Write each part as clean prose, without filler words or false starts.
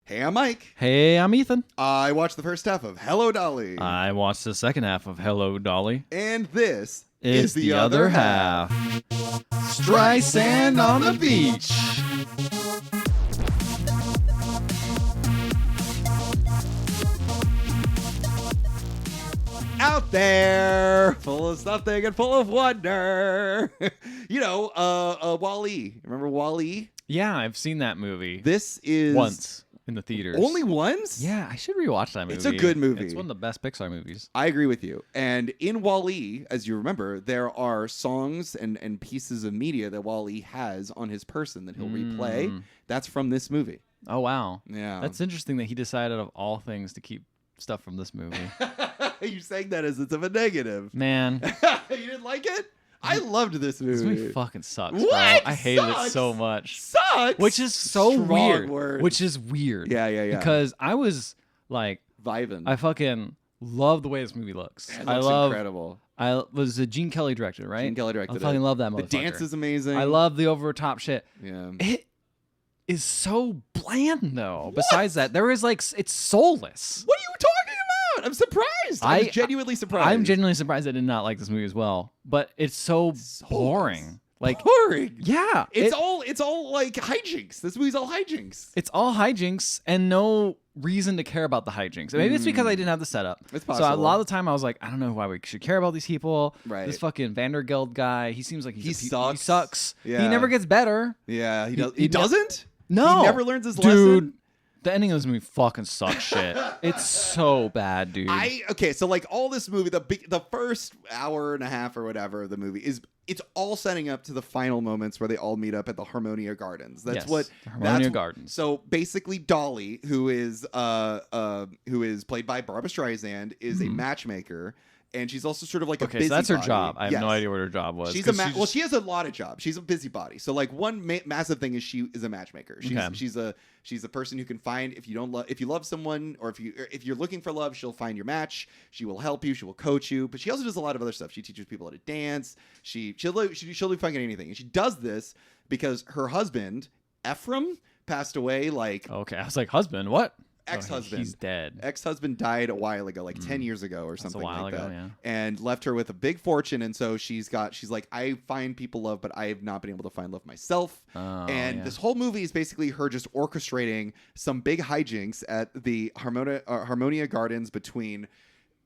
Hey, I'm Mike. Hey, I'm Ethan. I watched the first half of Hello Dolly. I watched the second half of Hello Dolly. And this Is the other half. Streisand on the beach. Out there, full of something and full of wonder. Wall-E. Remember Wall-E? Yeah, I've seen that movie. This is... Once in the theaters. Only once? Yeah, I should rewatch that movie. It's a good movie. It's one of the best Pixar movies. I agree with you. And in Wall-E, as you remember, there are songs and pieces of media that Wall-E has on his person that he'll replay. That's from this movie. Oh, wow. Yeah. That's interesting that he decided of all things to keep stuff from this movie. You're saying that as it's of a negative. Man. You didn't like it? I loved this movie. This movie fucking sucks, What? bro. I hated it Sucks? so much. Sucks? Which is so Strong weird. word. Which is weird. Yeah. Because I was like, Vibin'. I fucking love the way this movie looks. It I looks love. incredible. I was a Gene Kelly director, right? Gene Kelly directed I fucking it. love that The motherfucker. dance is amazing. I love the over top shit. Yeah. It is so bland though. Besides that, there is like it's soulless. What are you talking about? I'm surprised. I'm genuinely surprised. I'm genuinely surprised I did not like this movie as well. But it's so boring. Like boring. Yeah. It's all like hijinks. This movie's all hijinks. It's all hijinks and no reason to care about the hijinks. Maybe it's because I didn't have the setup. It's possible. So a lot of the time I was like, I don't know why we should care about these people. Right. This fucking Vandergeld guy, he seems like He sucks. He sucks. sucks. Yeah. He never gets better. Yeah, he doesn't? No. He never learns his Dude, lesson? the ending of this movie fucking sucks shit. It's so bad, dude. So like all this movie, the first hour and a half or whatever of the movie it's all setting up to the final moments where they all meet up at the Harmonia Gardens. That's Yes, what the Harmonia Gardens. So basically, Dolly, who is played by Barbara Streisand, is a matchmaker. And she's also sort of like a busybody. So that's her job. I have no idea what her job was. She's she has a lot of jobs. She's a busybody. So like one massive thing is she is a matchmaker. She's a person who can find if you love someone or if you're looking for love, she'll find your match. She will help you. She will coach you. But she also does a lot of other stuff. She teaches people how to dance. She'll do fucking anything. And she does this because her husband Ephraim passed away. Like okay, I was like husband. What? Ex-husband. He's dead. Ex-husband died a while ago, like 10 years ago or something like that. Yeah. And left her with a big fortune. And so she's like, I find people love, but I have not been able to find love myself. This whole movie is basically her just orchestrating some big hijinks at the Harmonia Gardens between...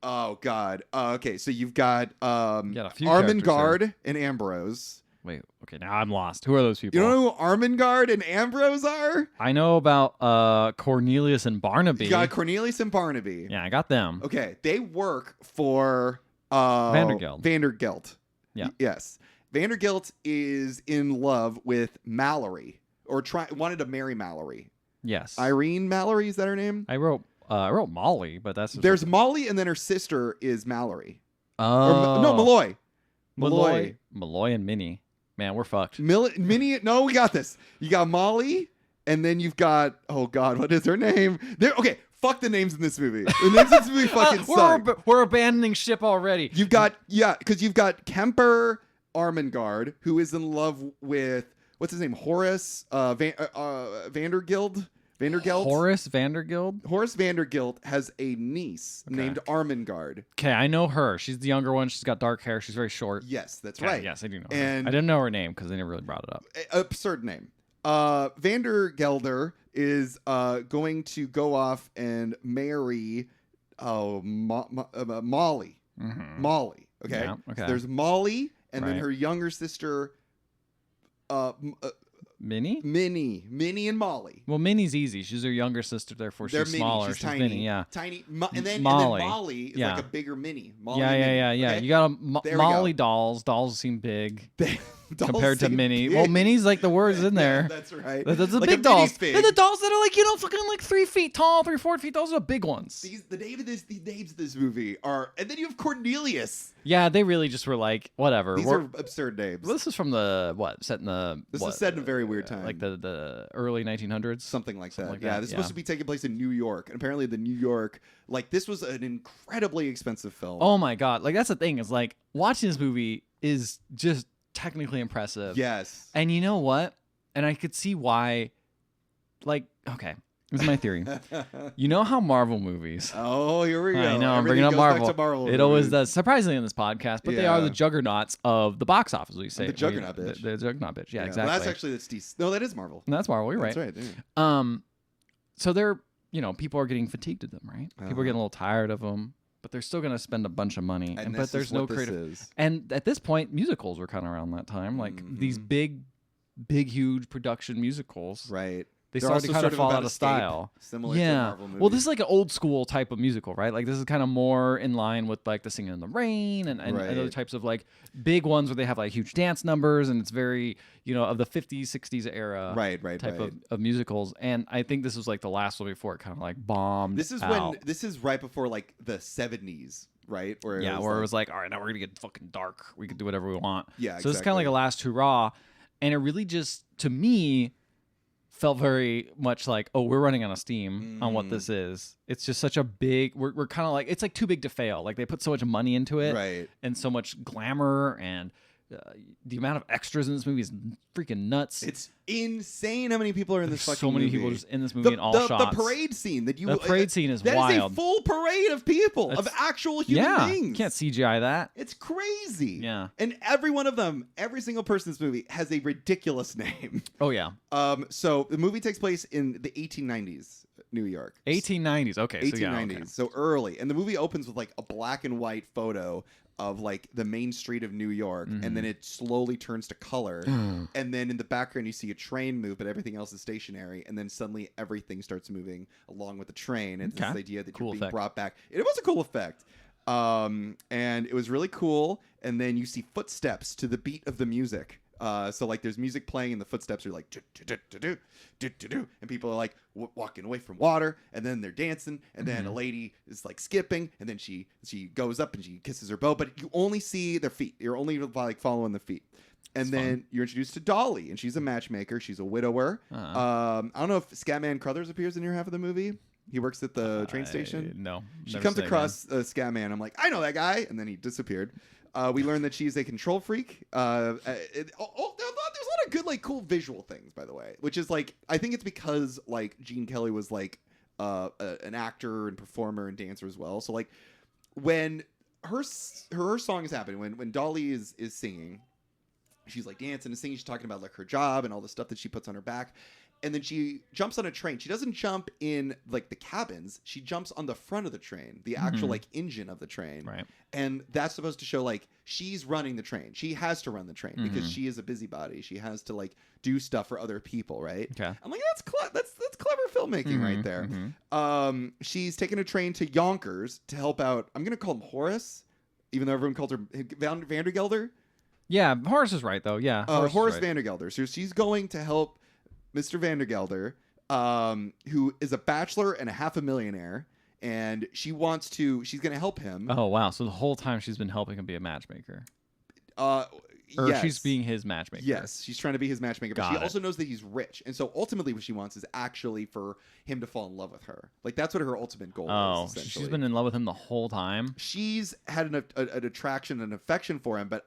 Oh, God. Okay, so you've got Armengard and Ambrose. Wait, okay, now I'm lost. Who are those people? You don't know who Armengard and Ambrose are? I know about Cornelius and Barnaby. You got Cornelius and Barnaby. Yeah, I got them. Okay, they work for Vandergeld. Yeah. Yes. Vandergeld is in love with Mallory, or wanted to marry Mallory. Yes. Irene Mallory, is that her name? I wrote Molly, but that's... There's Molly, and then her sister is Mallory. Oh. No, Malloy. Malloy and Minnie. Man, we're fucked. Minnie, no, we got this. You got Molly, and then you've got, oh God, what is her name? Okay, fuck the names in this movie. The names in this movie fucking suck. We're abandoning ship already. You've got Kemper Armengard, who is in love with, what's his name? Horace Vandergeld? Horace Vandergeld? Horace Vandergeld has a niece named Armengard. Okay, I know her. She's the younger one. She's got dark hair. She's very short. Yes, that's right. Yes, I do know her. And I didn't know her name because they never really brought it up. Absurd name. Vandergelder is going to go off and marry Molly. Mm-hmm. Molly. Okay? Yeah, okay. So there's Molly, and then her younger sister... Minnie and Molly. Well, Minnie's easy. She's her younger sister, therefore she's smaller. She's tiny. Minnie, yeah. Tiny. And then Molly is like a bigger Minnie. Molly yeah. Okay? You got Molly dolls. Dolls seem big compared to Minnie. Well, Minnie's like the words in there. Yeah, that's right. That's the like big dolls. They're the dolls that are fucking like 3 feet tall, 3-4 feet. Those are the big ones. The names of this movie are, and then you have Cornelius. Yeah, they really just were like whatever. These are absurd names. This is from the set in a very weird time, like the early 1900s, something like that. Yeah, this is supposed to be taking place in New York, and apparently the New York, like this was an incredibly expensive film. Oh my God! Like that's the thing is like watching this movie is just technically impressive. Yes, and you know what? And I could see why. Like, okay, This is my theory. You know how Marvel movies... Oh, here we go. I know, I'm bringing up Marvel. It always does, surprisingly in this podcast, but they are the juggernauts of the box office, we say. The juggernaut bitch. The juggernaut bitch, yeah, exactly. Well, that's actually... No, that is Marvel. That's Marvel, you're right. That's right, yeah. So they're, people are getting fatigued of them, right? People are getting a little tired of them, but they're still going to spend a bunch of money. But there's no creative... And at this point, musicals were kind of around that time. Like, these big, huge production musicals. Right. They started to kind of fall out of style. Similar to Marvel movies. Well, this is like an old school type of musical, right? Like this is kind of more in line with like the Singing in the Rain and other types of like big ones where they have like huge dance numbers and it's very, of the 50s, 60s era type of musicals. And I think this was like the last one before it kind of like bombed. This is right before like the 70s. Right? Where it was like, all right, now we're going to get fucking dark. We can do whatever we want. Yeah, So it's kind of like a last hurrah. And it really just, to me, felt very much like, oh, we're running out of steam on what this is. It's just such a big, we're kind of like, it's like too big to fail. Like they put so much money into it. Right. And so much glamour and the amount of extras in this movie is freaking nuts. It's insane how many people are in this fucking movie. So many people just in this movie in all shots. The parade scene The parade scene is wild. That is a full parade of people, of actual human beings. You can't CGI that. It's crazy. Yeah. And every one of them, every single person in this movie has a ridiculous name. Oh, yeah. So the movie takes place in the 1890s. New York. 1890s. Okay. 1890s. So, yeah, okay. So early. And the movie opens with like a black and white photo of like the main street of New York, and then it slowly turns to color, and then in the background you see a train move, but everything else is stationary, and then suddenly everything starts moving along with the train. It's this idea that you're being brought back. It was a cool effect, and it was really cool. And then you see footsteps to the beat of the music. So like there's music playing and the footsteps are like do, and people are like walking away from water, and then they're dancing, and then a lady is like skipping, and then she goes up and she kisses her bow, but you only see their feet. You're only like following the feet. And then you're introduced to Dolly, and she's a matchmaker. She's a widower. I don't know if Scatman Crothers appears in your half of the movie. He works at the train station. No. She comes across Scatman. I'm like, I know that guy, and then he disappeared. We learned that she's a control freak. There's a lot of good, like, cool visual things, by the way. Which is like, I think it's because like Gene Kelly was like an actor and performer and dancer as well. So like when her song is happening, when Dolly is singing, she's like dancing and singing. She's talking about like her job and all the stuff that she puts on her back. And then she jumps on a train. She doesn't jump in like the cabins. She jumps on the front of the train, the actual like engine of the train. Right. And that's supposed to show like she's running the train. She has to run the train because she is a busybody. She has to like do stuff for other people, right? Okay. I'm like, that's clever filmmaking right there. She's taking a train to Yonkers to help out. I'm gonna call him Horace, even though everyone called her Vandergelder. Yeah, Horace is right though. Yeah, Horace Vandergelder. So she's going to help Mr. Vandergelder, who is a bachelor and a half a millionaire, and she's going to help him. Oh, wow. So the whole time she's been helping him be a matchmaker. Yes. She's being his matchmaker. Yes, she's trying to be his matchmaker, but she also knows that he's rich. And so ultimately what she wants is actually for him to fall in love with her. Like that's what her ultimate goal is, essentially. She's been in love with him the whole time? She's had an attraction and affection for him, but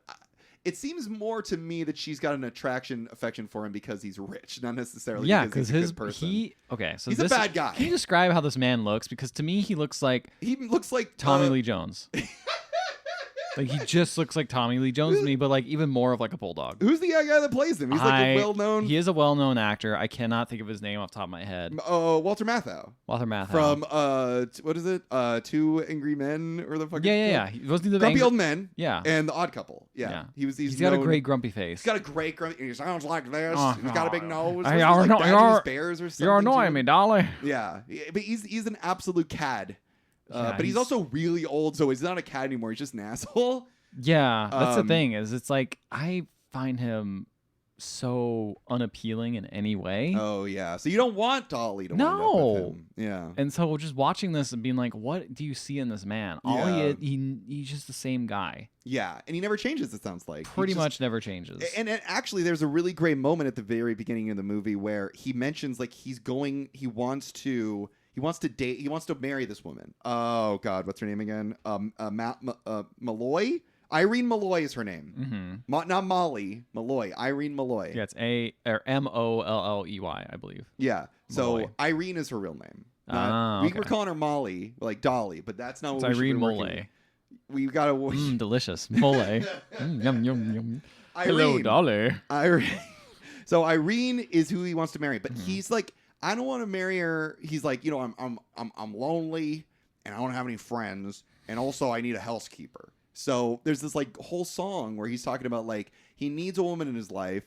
it seems more to me that she's got an affection for him because he's rich, not necessarily because he's a good person. He's a bad guy. Can you describe how this man looks? Because to me, he looks like Tommy Lee Jones. Like he just looks like Tommy Lee Jones to me, but like even more of like a bulldog. Who's the guy that plays him? He's like a well-known. He is a well-known actor. I cannot think of his name off the top of my head. Walter Matthau. From what is it? 2 Angry Men or the fucking yeah. Wasn't he the Grumpy Old Men? Yeah. And The Odd Couple. Yeah. He's got a great grumpy face. He's got a great grumpy. He sounds like this. He's got a big nose. You're bears or something. You're annoying me, Dolly. Yeah, but he's an absolute cad. But he's also really old, so he's not a cat anymore. He's just an asshole. Yeah, that's the thing. Is it's like I find him so unappealing in any way. Oh yeah, so you don't want Dolly to wind up with him. Yeah. And so just watching this and being like, what do you see in this man? He's just the same guy. Yeah, and he never changes. It sounds like pretty much never changes. And actually, there's a really great moment at the very beginning of the movie where he mentions like he wants to marry this woman. Oh God, what's her name again? Malloy. Irene Malloy is her name. Not Molly, Malloy. Irene Malloy. Yeah, it's Molley, I believe. Yeah. So Malloy. Irene is her real name. Okay. We were calling her Molly, like Dolly, but that's not It's what we Irene should be working Malloy. with. We got to... delicious. Mole. Yum, yum, yum. Hello, Dolly. Irene. So Irene is who he wants to marry, but he's like, I don't want to marry her. He's like, I'm lonely and I don't have any friends, and also I need a housekeeper. So there's this like whole song where he's talking about like he needs a woman in his life,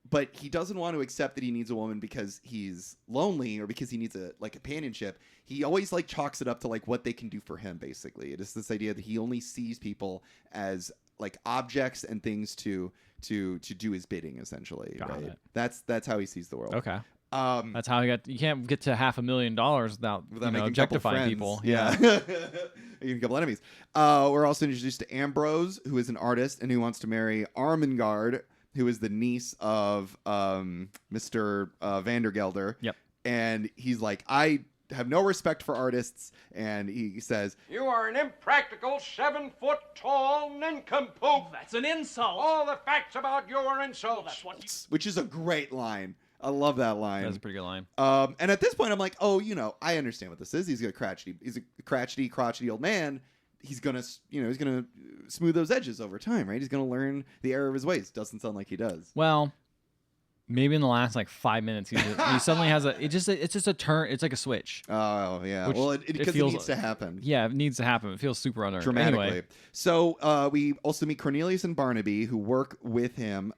but he doesn't want to accept that he needs a woman because he's lonely or because he needs a like companionship. He always like chalks it up to like what they can do for him. Basically, it is this idea that he only sees people as like objects and things to do his bidding, essentially. Got right? it. That's how he sees the world. Okay. That's how you can't get to $500,000 without making objectifying people. Yeah. Even a couple enemies. We're also introduced to Ambrose, who is an artist and who wants to marry Armengard, who is the niece of Mr. Vandergelder. Yep. And he's like, I have no respect for artists, and he says, "You are an impractical 7-foot-tall nincompoop. That's an insult. All the facts about you are insults." Well, that's what you... which is a great line. I love that line. That's a pretty good line. And at this point, I'm like, oh, I understand what this is. He's a crotchety old man. He's gonna smooth those edges over time, right? He's gonna learn the error of his ways. Doesn't sound like he does. Well, maybe in the last like 5 minutes, he suddenly has it's just a turn. It's like a switch. Oh yeah. Which Well, because it needs to happen. Yeah, it needs to happen. It feels super unearned. Dramatically. Anyway. So we also meet Cornelius and Barnaby, who work with him.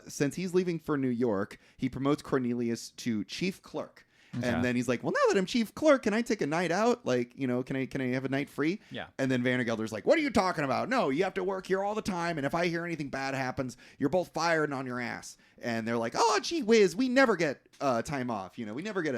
Since he's leaving for New York, he promotes Cornelius to chief clerk. Okay. And then he's like, well, now that I'm chief clerk, can I take a night out? Like, can I have a night free? Yeah. And then Vandergelder's like, what are you talking about? No, you have to work here all the time. And if I hear anything bad happens, you're both fired and on your ass. And they're like, oh, gee whiz, we never get time off. We never get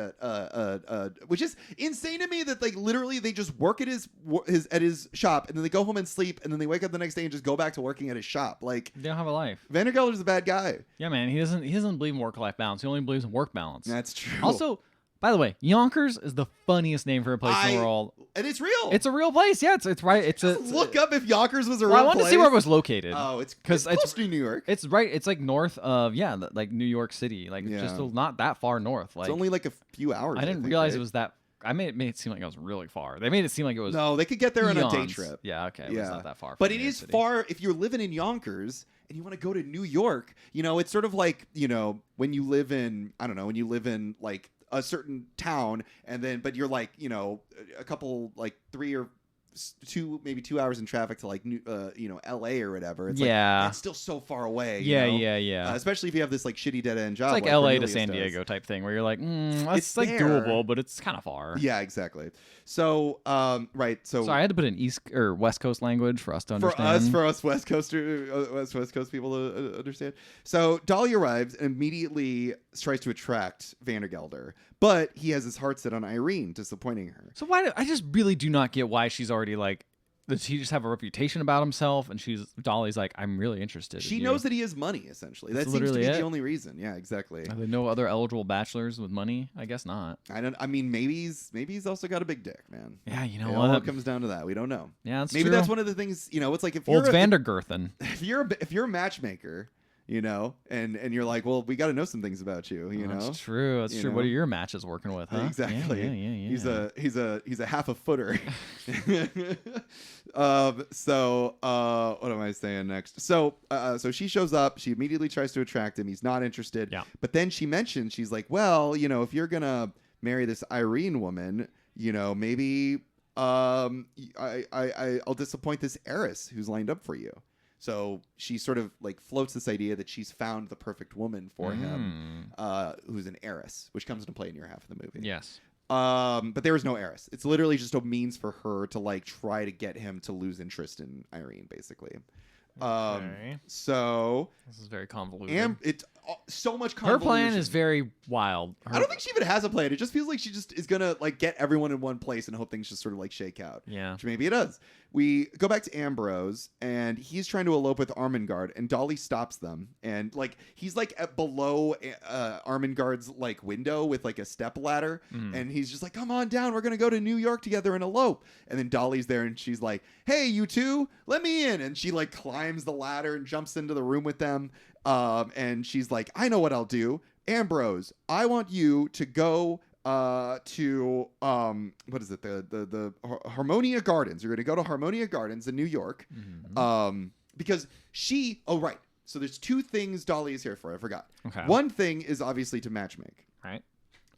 which is insane to me that like literally they just work at his shop and then they go home and sleep and then they wake up the next day and just go back to working at his shop. Like, they don't have a life. Vandergelder's a bad guy. Yeah, man. He doesn't believe in work-life balance. He only believes in work balance. That's true. Also, by the way, Yonkers is the funniest name for a place in the world. And it's real. It's a real place. Yeah, it's right. Look up if Yonkers was a real place. place. I wanted to see where it was located. Oh, it's close to New York. It's right. It's like north of like New York City. Like just not that far north. Like it's only like a few hours. I didn't realize it was that. I made it seem like it was really far. They made it seem like it was. No, they could get there on a day trip. Yeah, okay. It's not that far. But it is far if you're living in Yonkers and you want to go to New York. It's sort of like when you live in like a certain town but you're like a couple like 3 or 2 hours in traffic to like LA or whatever. It's like, it's still so far away. Yeah. Especially if you have this like shitty dead end job. It's like LA to San Diego type thing where you're like, that's like doable, but it's kind of far. Yeah, exactly. So, right. So I had to put in East or West Coast language for us to understand. For us West Coast people to understand. So Dolly arrives and immediately tries to attract Vandergelder, but he has his heart set on Irene, disappointing her. So I just really do not get why she's already like, does he just have a reputation about himself? And Dolly's like, I'm really interested. She knows that he has money, essentially. That seems to be the only reason. Yeah, exactly. Are there no other eligible bachelors with money? I guess not. I mean, maybe he's also got a big dick, man. Yeah, it what? all comes down to that. We don't know. Yeah, that's maybe true. That's one of the things. It's like if you're Vandergirthen. If you're a matchmaker. And you're like, well, we got to know some things about you. That's true. That's true. What are your matches working with? Huh? Exactly. Yeah. He's a half a footer. So what am I saying next? So she shows up. She immediately tries to attract him. He's not interested. Yeah. But then she mentions, she's like, well, if you're gonna marry this Irene woman, maybe I'll disappoint this heiress who's lined up for you. So she sort of like floats this idea that she's found the perfect woman for him, who's an heiress, which comes into play in your half of the movie. Yes. But there is no heiress. It's literally just a means for her to like try to get him to lose interest in Irene, basically. Okay. So this is very convoluted. so much Her convolution. plan is very wild. I don't think she even has a plan. It just feels like she just is gonna like get everyone in one place and hope things just sort of like shake out. Yeah. Which maybe it does. We go back to Ambrose, and he's trying to elope with Armengard, and Dolly stops them, and like he's like below Armengard's like window with like a step ladder, and he's just like, "Come on down, we're gonna go to New York together and elope." And then Dolly's there, and she's like, "Hey, you two, let me in." And she like climbs the ladder and jumps into the room with them, and she's like, "I know what I'll do, Ambrose. I want you to go." To what is it, the Harmonia Gardens. You're gonna go to Harmonia Gardens in New York, because so there's two things Dolly is here for. I forgot. Okay. One thing is obviously to matchmake. Right.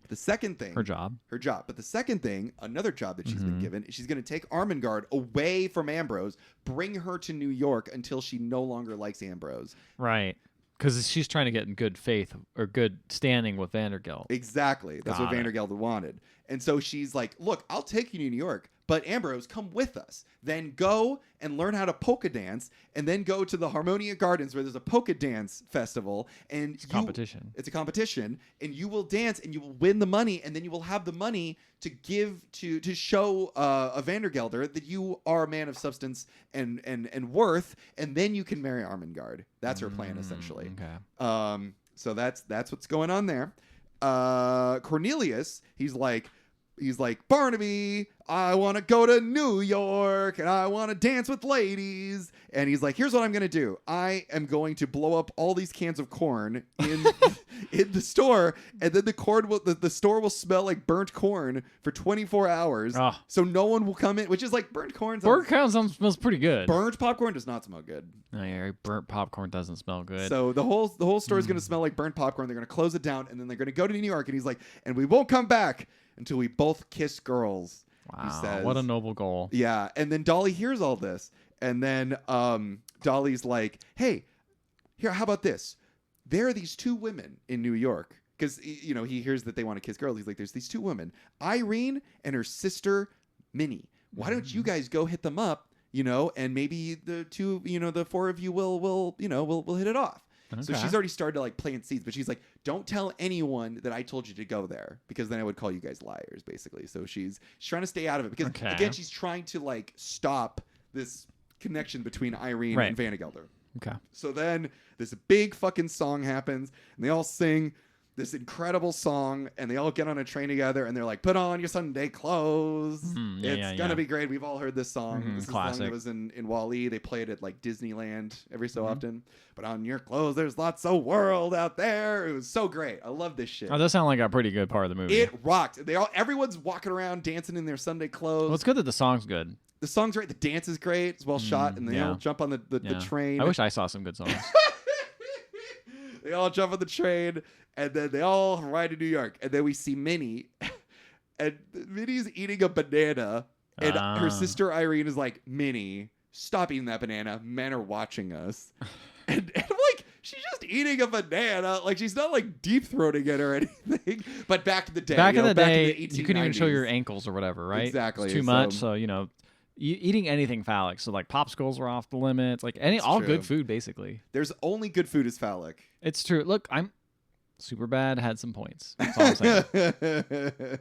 The second thing, her job. But the second thing, another job that she's been given, is she's gonna take Armengard away from Ambrose, bring her to New York until she no longer likes Ambrose. Right. Because she's trying to get in good faith or good standing with Vandergeld. Exactly. That's what Vandergeld wanted. And so she's like, look, I'll take you to New York, but Ambrose, come with us. Then go and learn how to polka dance, and then go to the Harmonia Gardens where there's a polka dance festival. And it's a competition. It's a competition, and you will dance, and you will win the money, and then you will have the money to give to show a Vandergelder that you are a man of substance and worth, and then you can marry Armengard. That's her plan, essentially. Okay. So that's what's going on there. Cornelius, he's like, Barnaby, I want to go to New York and I want to dance with ladies. And he's like, here's what I'm going to do. I am going to blow up all these cans of corn in in the store, and then the store will smell like burnt corn for 24 hours. Oh. So no one will come in, which is like burnt corn. Burnt corn smells pretty good. Burnt popcorn does not smell good. No, yeah, burnt popcorn doesn't smell good. So the whole store is going to smell like burnt popcorn. They're going to close it down, and then they're going to go to New York. And he's like, and we won't come back until we both kiss girls. Wow, he says. What a noble goal. Yeah, and then Dolly hears all this, and then Dolly's like, hey, here, how about this? There are these two women in New York, because he hears that they want to kiss girls. He's like, there's these two women, Irene and her sister Minnie. Why don't you guys go hit them up, and maybe the two, the four of you will hit it off. Okay. So she's already started to like plant seeds, but she's like, don't tell anyone that I told you to go there, because then I would call you guys liars, basically. So she's trying to stay out of it, because again, she's trying to like stop this connection between Irene and Vandergelder. Okay. So then this big fucking song happens, and they all sing this incredible song, and they all get on a train together, and they're like, put on your Sunday clothes. It's gonna be great. We've all heard this song. This is a song that was in Wall-E. They play it at like Disneyland every so often. Put on your clothes, there's lots of world out there. It was so great. I love this shit. Oh, that sounds like a pretty good part of the movie. It rocked. Everyone's walking around dancing in their Sunday clothes. Well, it's good that the song's good. The song's great. The dance is great. It's well shot, and they all jump on the train. I wish I saw some good songs. They all jump on the train, and then they all ride to New York. And then we see Minnie, and Minnie's eating a banana, and her sister Irene is like, Minnie, stop eating that banana. Men are watching us. And I'm like, she's just eating a banana. Like, she's not like deep throating it or anything. But back in the day, back in the 1890s, you couldn't even show your ankles or whatever, right? Exactly. It's too much. So eating anything phallic. So like popsicles were off the limits. Like all good food, basically. There's only good food is phallic. It's true. Look, I'm Superbad had some points. That's all I'm saying.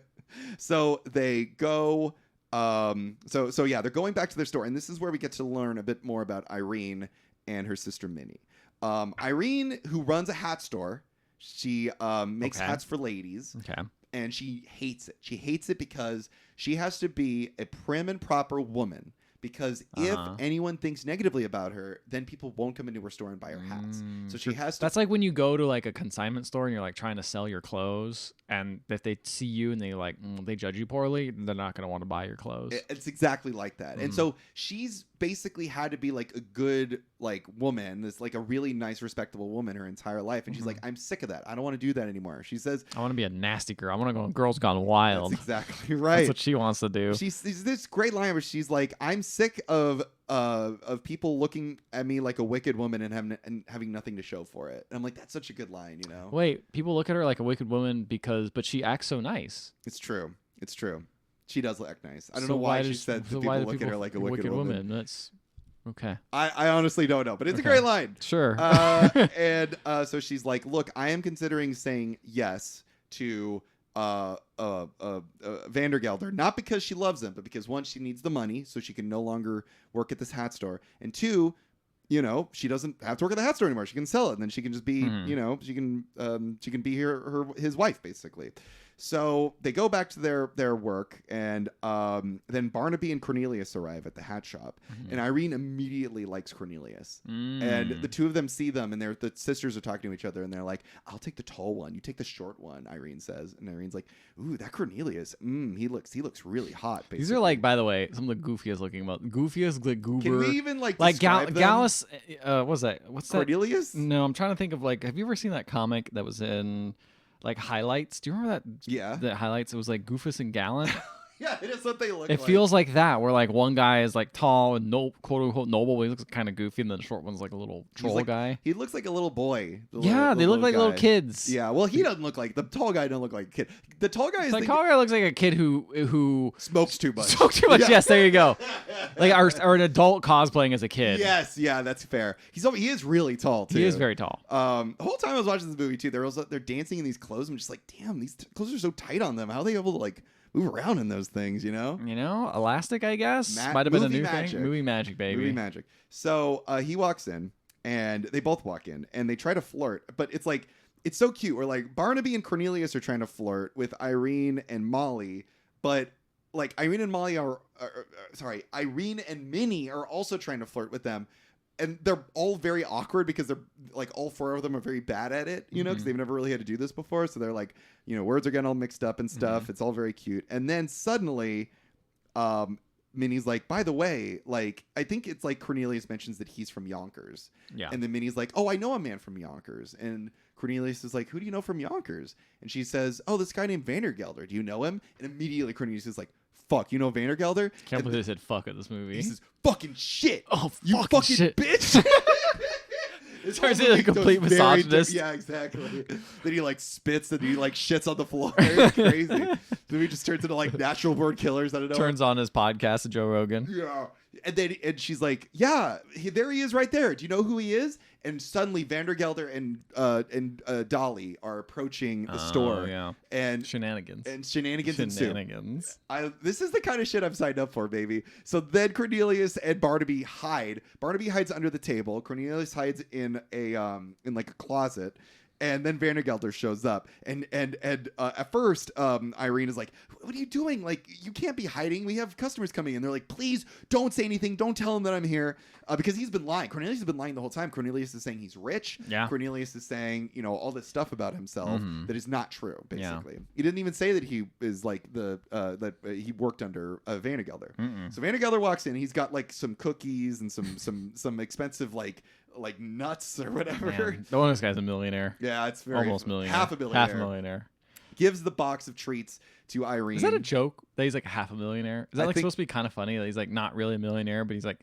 So they go. So yeah, they're going back to their store, and this is where we get to learn a bit more about Irene and her sister Minnie. Irene, who runs a hat store, she makes hats for ladies. Okay. And she hates it. She hates it because she has to be a prim and proper woman. Because if anyone thinks negatively about her, then people won't come into her store and buy her hats. So she has to. That's like when you go to like a consignment store and you're like trying to sell your clothes, and if they see you and they like they judge you poorly, they're not going to want to buy your clothes. It's exactly like that. And so she's basically had to be like a good like woman, this like a really nice, respectable woman her entire life. And she's like, I'm sick of that. I don't want to do that anymore. She says, I want to be a nasty girl. I want to go on Girls Gone Wild. That's exactly right. That's what she wants to do. She's this great line where she's like, I'm sick of people looking at me like a wicked woman and having nothing to show for it. And I'm like, that's such a good line, Wait, people look at her like a wicked woman but she acts so nice. It's true. She does act nice. I don't know why she said people look at her like a wicked woman. Okay. I honestly don't know, but it's a great line. Sure. And so she's like, look, I am considering saying yes to Vandergelder, not because she loves him, but because one, she needs the money so she can no longer work at this hat store, and two, you know, she doesn't have to work at the hat store anymore. She can sell it, and then she can just be, you know, she can be his wife basically. So they go back to their work, and then Barnaby and Cornelius arrive at the hat shop, and Irene immediately likes Cornelius, and the two of them see them, and the sisters are talking to each other, and they're like, "I'll take the tall one, you take the short one," Irene says, and Irene's like, "Ooh, that Cornelius, he looks really hot." Basically. These are like, by the way, some of the goofiest looking about goofiest, like goober. Can we even like Gallus? What's that? What's that? Cornelius? No, I'm trying to think of like. Have you ever seen that comic that was in? Like Highlights. Do you remember that? Yeah. The Highlights. It was like Goofus and Gallant. Yeah, it is what they look like. It feels like that, where like one guy is like tall and quote unquote noble, but he looks kind of goofy, and then the short one's like a little troll guy. He looks like a little boy. They look like little kids. Yeah, well, he doesn't look like the tall guy. Doesn't look like a kid. The tall guy is the tall guy looks like a kid who smokes too much. Smokes too much. Yeah. Yes, there you go. Like or an adult cosplaying as a kid. Yes, yeah, that's fair. He is really tall too. He is very tall. The whole time I was watching this movie too, they're dancing in these clothes. I'm just like, damn, these clothes are so tight on them. How are they able to like move around in those things, you know? You know, elastic, I guess. Might have been a new thing. Movie magic, baby. Movie magic. So he walks in, and they both walk in, and they try to flirt, but it's like, it's so cute. Where like Barnaby and Cornelius are trying to flirt with Irene and Molly, but like Irene and Minnie are also trying to flirt with them. And they're all very awkward because they're like all four of them are very bad at it, you know, because they've never really had to do this before. So they're like, you know, words are getting all mixed up and stuff. It's all very cute. And then suddenly, Minnie's like, by the way, like, I think it's like Cornelius mentions that he's from Yonkers. Yeah. And then Minnie's like, oh, I know a man from Yonkers. And Cornelius is like, who do you know from Yonkers? And she says, oh, this guy named Vandergelder. Do you know him? And immediately Cornelius is like, fuck, you know Vandergelder? Can't believe they said fuck at this movie. He says, fucking shit. Oh, you fucking shit. bitch. It turns into a complete misogynist. Yeah, exactly. Then he like spits and he like shits on the floor. It's crazy. Then he just turns into like natural born killers. I don't know. Turns on his podcast to Joe Rogan. Yeah. And she's like, yeah, there he is right there. Do you know who he is? And suddenly Vandergelder and Dolly are approaching the store. Yeah. And shenanigans. Ensue. This is the kind of shit I've signed up for, baby. So then Cornelius and Barnaby hide. Barnaby hides under the table. Cornelius hides in like a closet. And then Vandergelder shows up, and at first, Irene is like, "What are you doing? Like, you can't be hiding. We have customers coming in." They're like, "Please don't say anything. Don't tell him that I'm here," because he's been lying. Cornelius has been lying the whole time. Cornelius is saying he's rich. Yeah. Cornelius is saying, you know, all this stuff about himself that is not true. Basically, he didn't even say that he is like that he worked under Vandergelder. So Vandergelder walks in. He's got like some cookies and some expensive like nuts or whatever. Man, no wonder this guy's a millionaire. Yeah, it's very almost millionaire. Half a millionaire. Gives the box of treats to Irene. Is that a joke that he's like half a millionaire? Is that supposed to be kind of funny that he's like not really a millionaire, but he's like.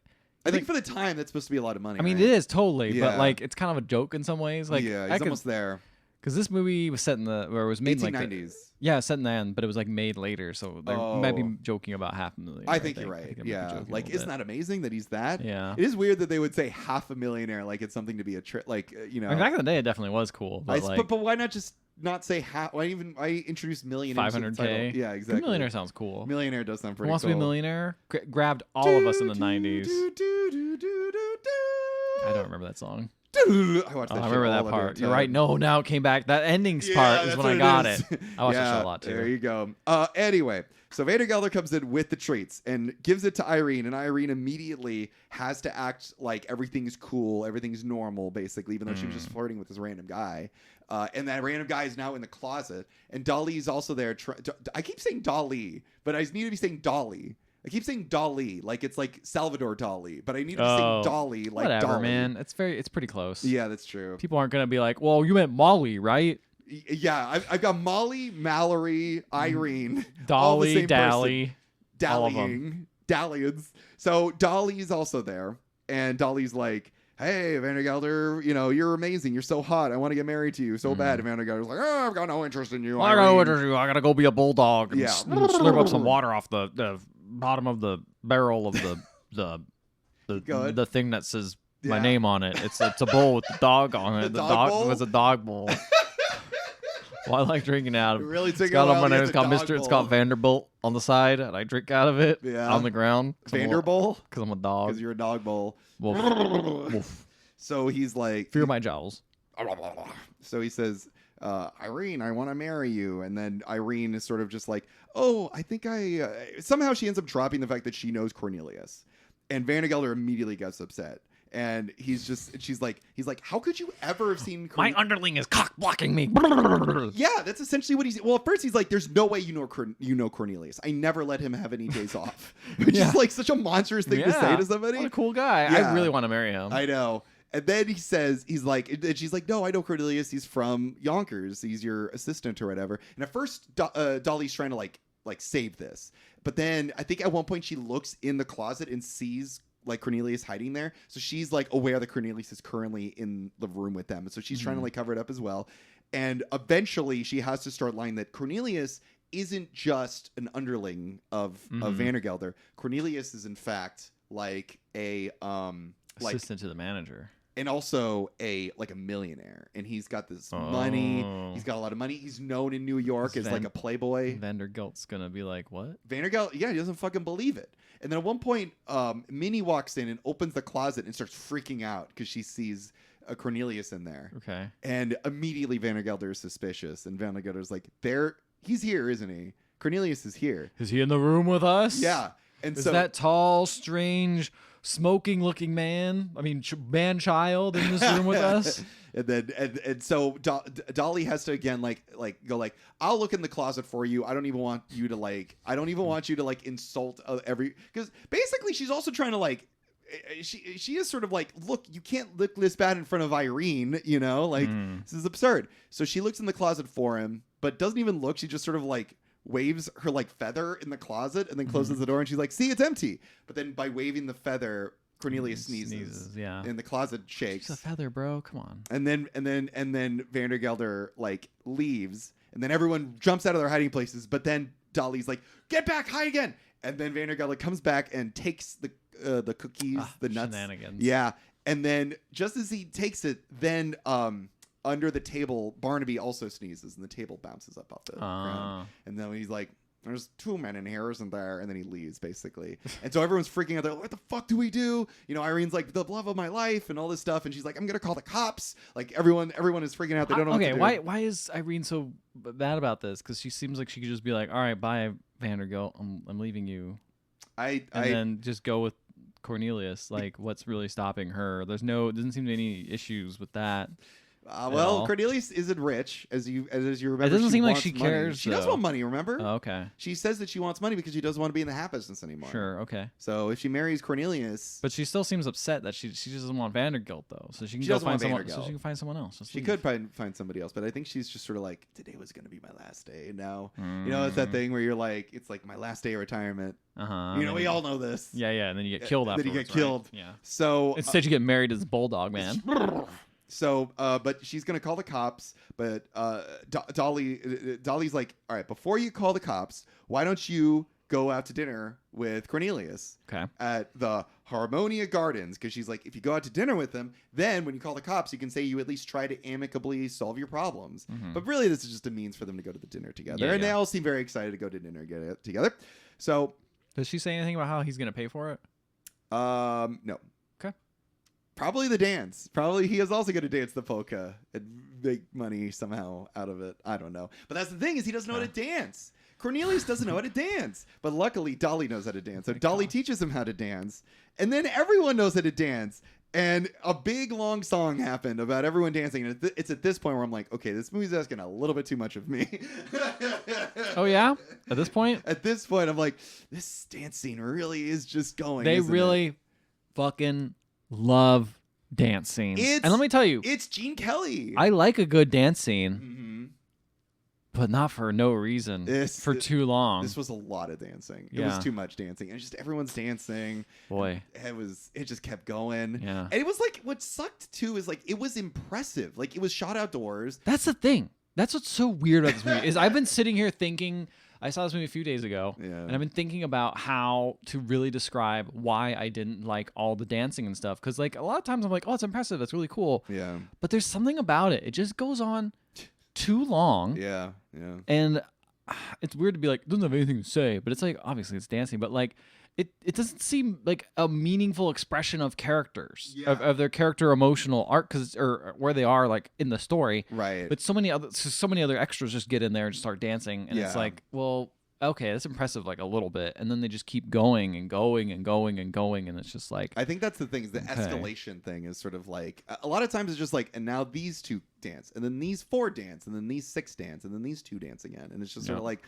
I think for the time that's supposed to be a lot of money. I mean, it is totally, but like it's kind of a joke in some ways. Like, yeah, he's almost there. Because this movie was set in it was made 1890s. In like yeah, set in the end, but it was like made later, so they might be joking about $500,000. I think you're right. Yeah, like isn't that amazing that he's that? Yeah, it is weird that they would say $500,000 like it's something to be like you know. I mean, back in the day, it definitely was cool. But but why not just not say half? Why introduce millionaire? $500K. Yeah, exactly. Millionaire sounds cool. Millionaire does sound pretty. Who wants cool. to be a millionaire? Grabbed all of us in the '90s. I don't remember that song. I watched that I remember that part. You're right. No, now it came back. That endings part is when I got it. I watched that show a lot too. There you go. Anyway, so Vandergelder comes in with the treats and gives it to Irene, and Irene immediately has to act like everything's cool, everything's normal, basically, even though she was just flirting with this random guy. And that random guy is now in the closet, and Dolly's also there. I keep saying Dolly, but I need to be saying Dolly. I keep saying Dolly, like it's like Salvador Dali, but I need to be saying Dolly, like whatever, Dolly. Man. It's pretty close. Yeah, that's true. People aren't gonna be like, well, you meant Molly, right? Yeah, I've got Molly, Mallory, Irene, Dolly, Dally, dallying, dalliance. So Dolly's also there, and Dolly's like, hey, Vandergelder, you know, you're amazing. You're so hot. I want to get married to you so bad. And Vandergelder's like, oh, I've got no interest in you. I got no interest in you. I got to go be a bulldog and slurp up some water off the bottom of the barrel of the the thing that says my Yeah. name on it. It's a bowl with the dog on it. The The dog dog bowl? was a dog bowl. Well, I like drinking out of. It really It's took a got while on my to name. get It's the called dog Mr. It's bowl. called Vanderbilt on the side, and I drink out of it Yeah. on the ground. Vanderbilt? Because I'm a dog. Because you're a dog bowl. Wolf. Wolf. So he's like, Fear my jowls. so he says, Irene, I want to marry you. And then Irene is sort of just like, oh, I think somehow she ends up dropping the fact that she knows Cornelius. And Vandergelder immediately gets upset. And he's like, how could you ever have seen My underling is cock blocking me. Yeah, that's essentially what he's. Well, at first he's like, "There's no way you know Cornelius. I never let him have any days off," which is like such a monstrous thing to say to somebody. What a cool guy. Yeah. I really want to marry him. I know. And then he's like, and she's like, "No, I know Cornelius. He's from Yonkers. He's your assistant or whatever." And at first, Dolly's trying to like save this, but then I think at one point she looks in the closet and sees like Cornelius hiding there. So she's like aware that Cornelius is currently in the room with them. And so she's trying to like cover it up as well. And eventually she has to start lying that Cornelius isn't just an underling of Vandergelder. Cornelius is in fact like a assistant to the manager. And also a millionaire. And he's got this money. He's got a lot of money. He's known in New York as like a playboy. Vandergelt's gonna be like, what? Vandergelt, yeah, he doesn't fucking believe it. And then at one point, Minnie walks in and opens the closet and starts freaking out because she sees Cornelius in there. Okay. And immediately Vandergelder is suspicious. And Vandergelder's like, he's here, isn't he? Cornelius is here. Is he in the room with us? Yeah. And is so that tall, strange, smoking-looking man? I mean, man-child in this room with us? And so Dolly has to again go I'll look in the closet for you. I don't even want you to insult because basically she's also trying to she is sort of like, look, you can't look this bad in front of Irene, this is absurd. So she looks in the closet for him, but doesn't even look. She just sort of waves her feather in the closet and then closes the door and she's like, see, it's empty. But then by waving the feather, Cornelius sneezes, yeah, and the closet shakes. It's a feather, bro. Come on. And then Vandergelder leaves, and then everyone jumps out of their hiding places. But then Dolly's like, "Get back, hide again!" And then Vandergelder comes back and takes the cookies, the nuts, shenanigans. Yeah. And then just as he takes it, then under the table, Barnaby also sneezes, and the table bounces up off the ground. And then he's like, there's two men in here, isn't there? And then he leaves, basically. And so everyone's freaking out. They're like, what the fuck do we do? Irene's like, the love of my life and all this stuff. And she's like, I'm going to call the cops. Everyone is freaking out. They don't know what to do. Why is Irene so bad about this? Because she seems like she could just be like, all right, bye, Vandergilt. I'm leaving you. Then just go with Cornelius. What's really stopping her? Doesn't seem to be any issues with that. Cornelius isn't rich, as you remember. It doesn't seem like she money. cares. She does want money, remember? Oh, okay. She says that she wants money because she doesn't want to be in the hat business anymore. Sure, okay. So if she marries Cornelius, but she still seems upset that she just doesn't want Vandergilt though, so she can find someone else. She could find somebody else, but I think she's just sort of like, today was going to be my last day. And now, it's that thing where you're like, it's like my last day of retirement. We all know this. Yeah, and then you get killed afterwards. Then you get killed. Right? Yeah. So instead, you get married to this bulldog man. So, but she's gonna call the cops. But Dolly's like, all right, before you call the cops, why don't you go out to dinner with Cornelius at the Harmonia Gardens? Because she's like, if you go out to dinner with him, then when you call the cops, you can say you at least try to amicably solve your problems. But really, this is just a means for them to go to the dinner together, and they all seem very excited to go to dinner together. So, does she say anything about how he's gonna pay for it? No. Probably the dance. Probably he is also going to dance the polka and make money somehow out of it. I don't know. But that's the thing, is he doesn't know how to dance. Cornelius doesn't know how to dance. But luckily, Dolly knows how to dance. So Dolly teaches him how to dance. And then everyone knows how to dance. And a big, long song happened about everyone dancing. And it's at this point where I'm like, okay, this movie's asking a little bit too much of me. Oh, yeah? At this point? At this point, I'm like, this dance scene really is just going. They really fucking love dance scenes. And let me tell you, it's Gene Kelly. I like a good dance scene, but not for no reason. For too long. This was a lot of dancing. It was too much dancing. And just everyone's dancing. Boy. It just kept going. Yeah. And it was what sucked too is it was impressive. It was shot outdoors. That's the thing. That's what's so weird about this movie is I've been sitting here thinking, I saw this movie a few days ago, Yeah. and I've been thinking about how to really describe why I didn't like all the dancing and stuff. Because like a lot of times I'm like, oh, it's impressive, it's really cool. Yeah. But there's something about it. It just goes on too long. Yeah. Yeah. And it's weird to be like, it doesn't have anything to say, but it's like, obviously it's dancing, but like, it doesn't seem like a meaningful expression of characters, of their character emotional arc, or where they are like in the story. Right. But so many other extras just get in there and just start dancing, and it's like, well, okay, that's impressive, like a little bit, and then they just keep going and going and going and going, and it's just like, I think that's the thing. Is the escalation thing is sort of like a lot of times it's just like, and now these 2 dance, and then these 4 dance, and then these 6 dance, and then these 2 dance again, and it's just sort of like.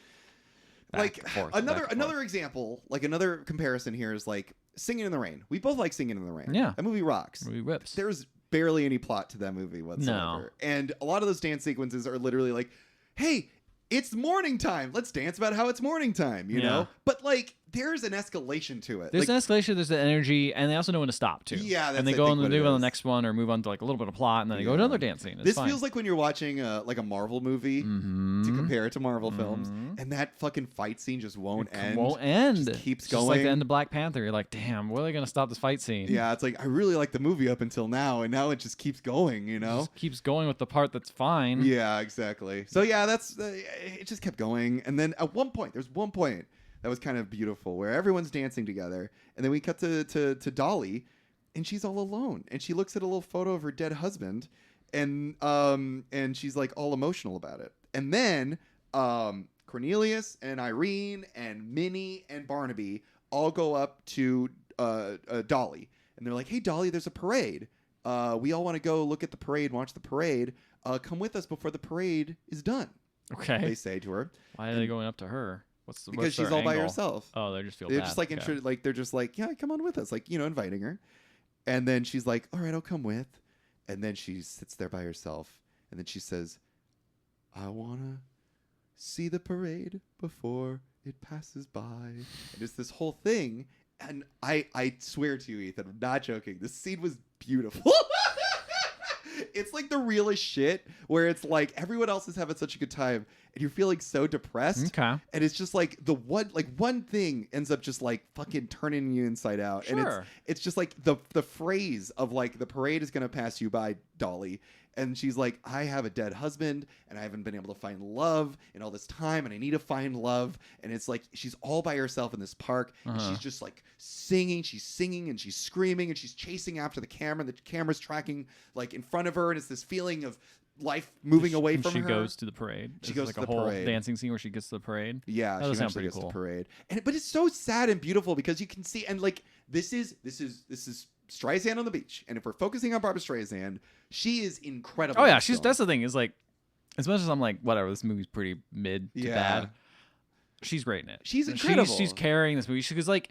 Another example, like another comparison here is like Singing in the Rain. We both like Singing in the Rain. Yeah. That movie rocks. Movie rips. There's barely any plot to that movie whatsoever. No. And a lot of those dance sequences are literally like, hey, it's morning time. Let's dance about how it's morning time, you know? But like, there's an escalation to it. There's like, an escalation, there's an energy, and they also know when to stop too. Yeah, that's, and they go on to do on the next one, or move on to like a little bit of plot, and then they go to another dance scene. This feels like when you're watching like a Marvel movie to compare it to Marvel films, and that fucking fight scene just won't end. Won't end. Just keeps Just going. like the end of Black Panther. You're like, damn, where are they gonna stop this fight scene? Yeah, it's like I really liked the movie up until now, and now it just keeps going. You know, just keeps going with the part that's fine. Yeah, exactly. So yeah, that's it. Just kept going, and then at one point, there's one point that was kind of beautiful where everyone's dancing together, and then we cut to Dolly, and she's all alone, and she looks at a little photo of her dead husband, and she's like all emotional about it, and then Cornelius and Irene and Minnie and Barnaby all go up to Dolly, and they're like, "Hey, Dolly, there's a parade. We all want to go look at the parade, watch the parade. Come with us before the parade is done." Okay. They say to her. Why are they going up to her? Because she's all by herself. Oh, they just feel they're bad. just like they're just like, yeah, come on with us, like, you know, inviting her. And then she's like, all right, I'll come with. And then she sits there by herself, and then she says, I wanna see the parade before it passes by. And it's this whole thing, and I swear to you, Ethan, I'm not joking. This scene was beautiful. It's like the realest shit, where it's like everyone else is having such a good time and you're feeling so depressed. Okay. And it's just like one thing ends up just like fucking turning you inside out. Sure. And it's just like the phrase of like, the parade is gonna pass you by, Dolly. And she's like, I have a dead husband and I haven't been able to find love in all this time, and I need to find love. And it's like she's all by herself in this park, and she's just like singing. She's singing and she's screaming and she's chasing after the camera, and the camera's tracking like in front of her, and it's this feeling of life moving away from her. She goes to the parade. She There's goes like to the a whole parade. dancing scene where she gets to the parade. Yeah, that she does sound eventually pretty gets to cool. the parade. But it's so sad and beautiful because you can see, and like this is Streisand on the beach, and if we're focusing on Barbara Streisand, she is incredible. Oh yeah, that's the thing, is like, as much as I'm like, whatever, this movie's pretty mid to bad, she's great in it. She's incredible. She's carrying this movie because like,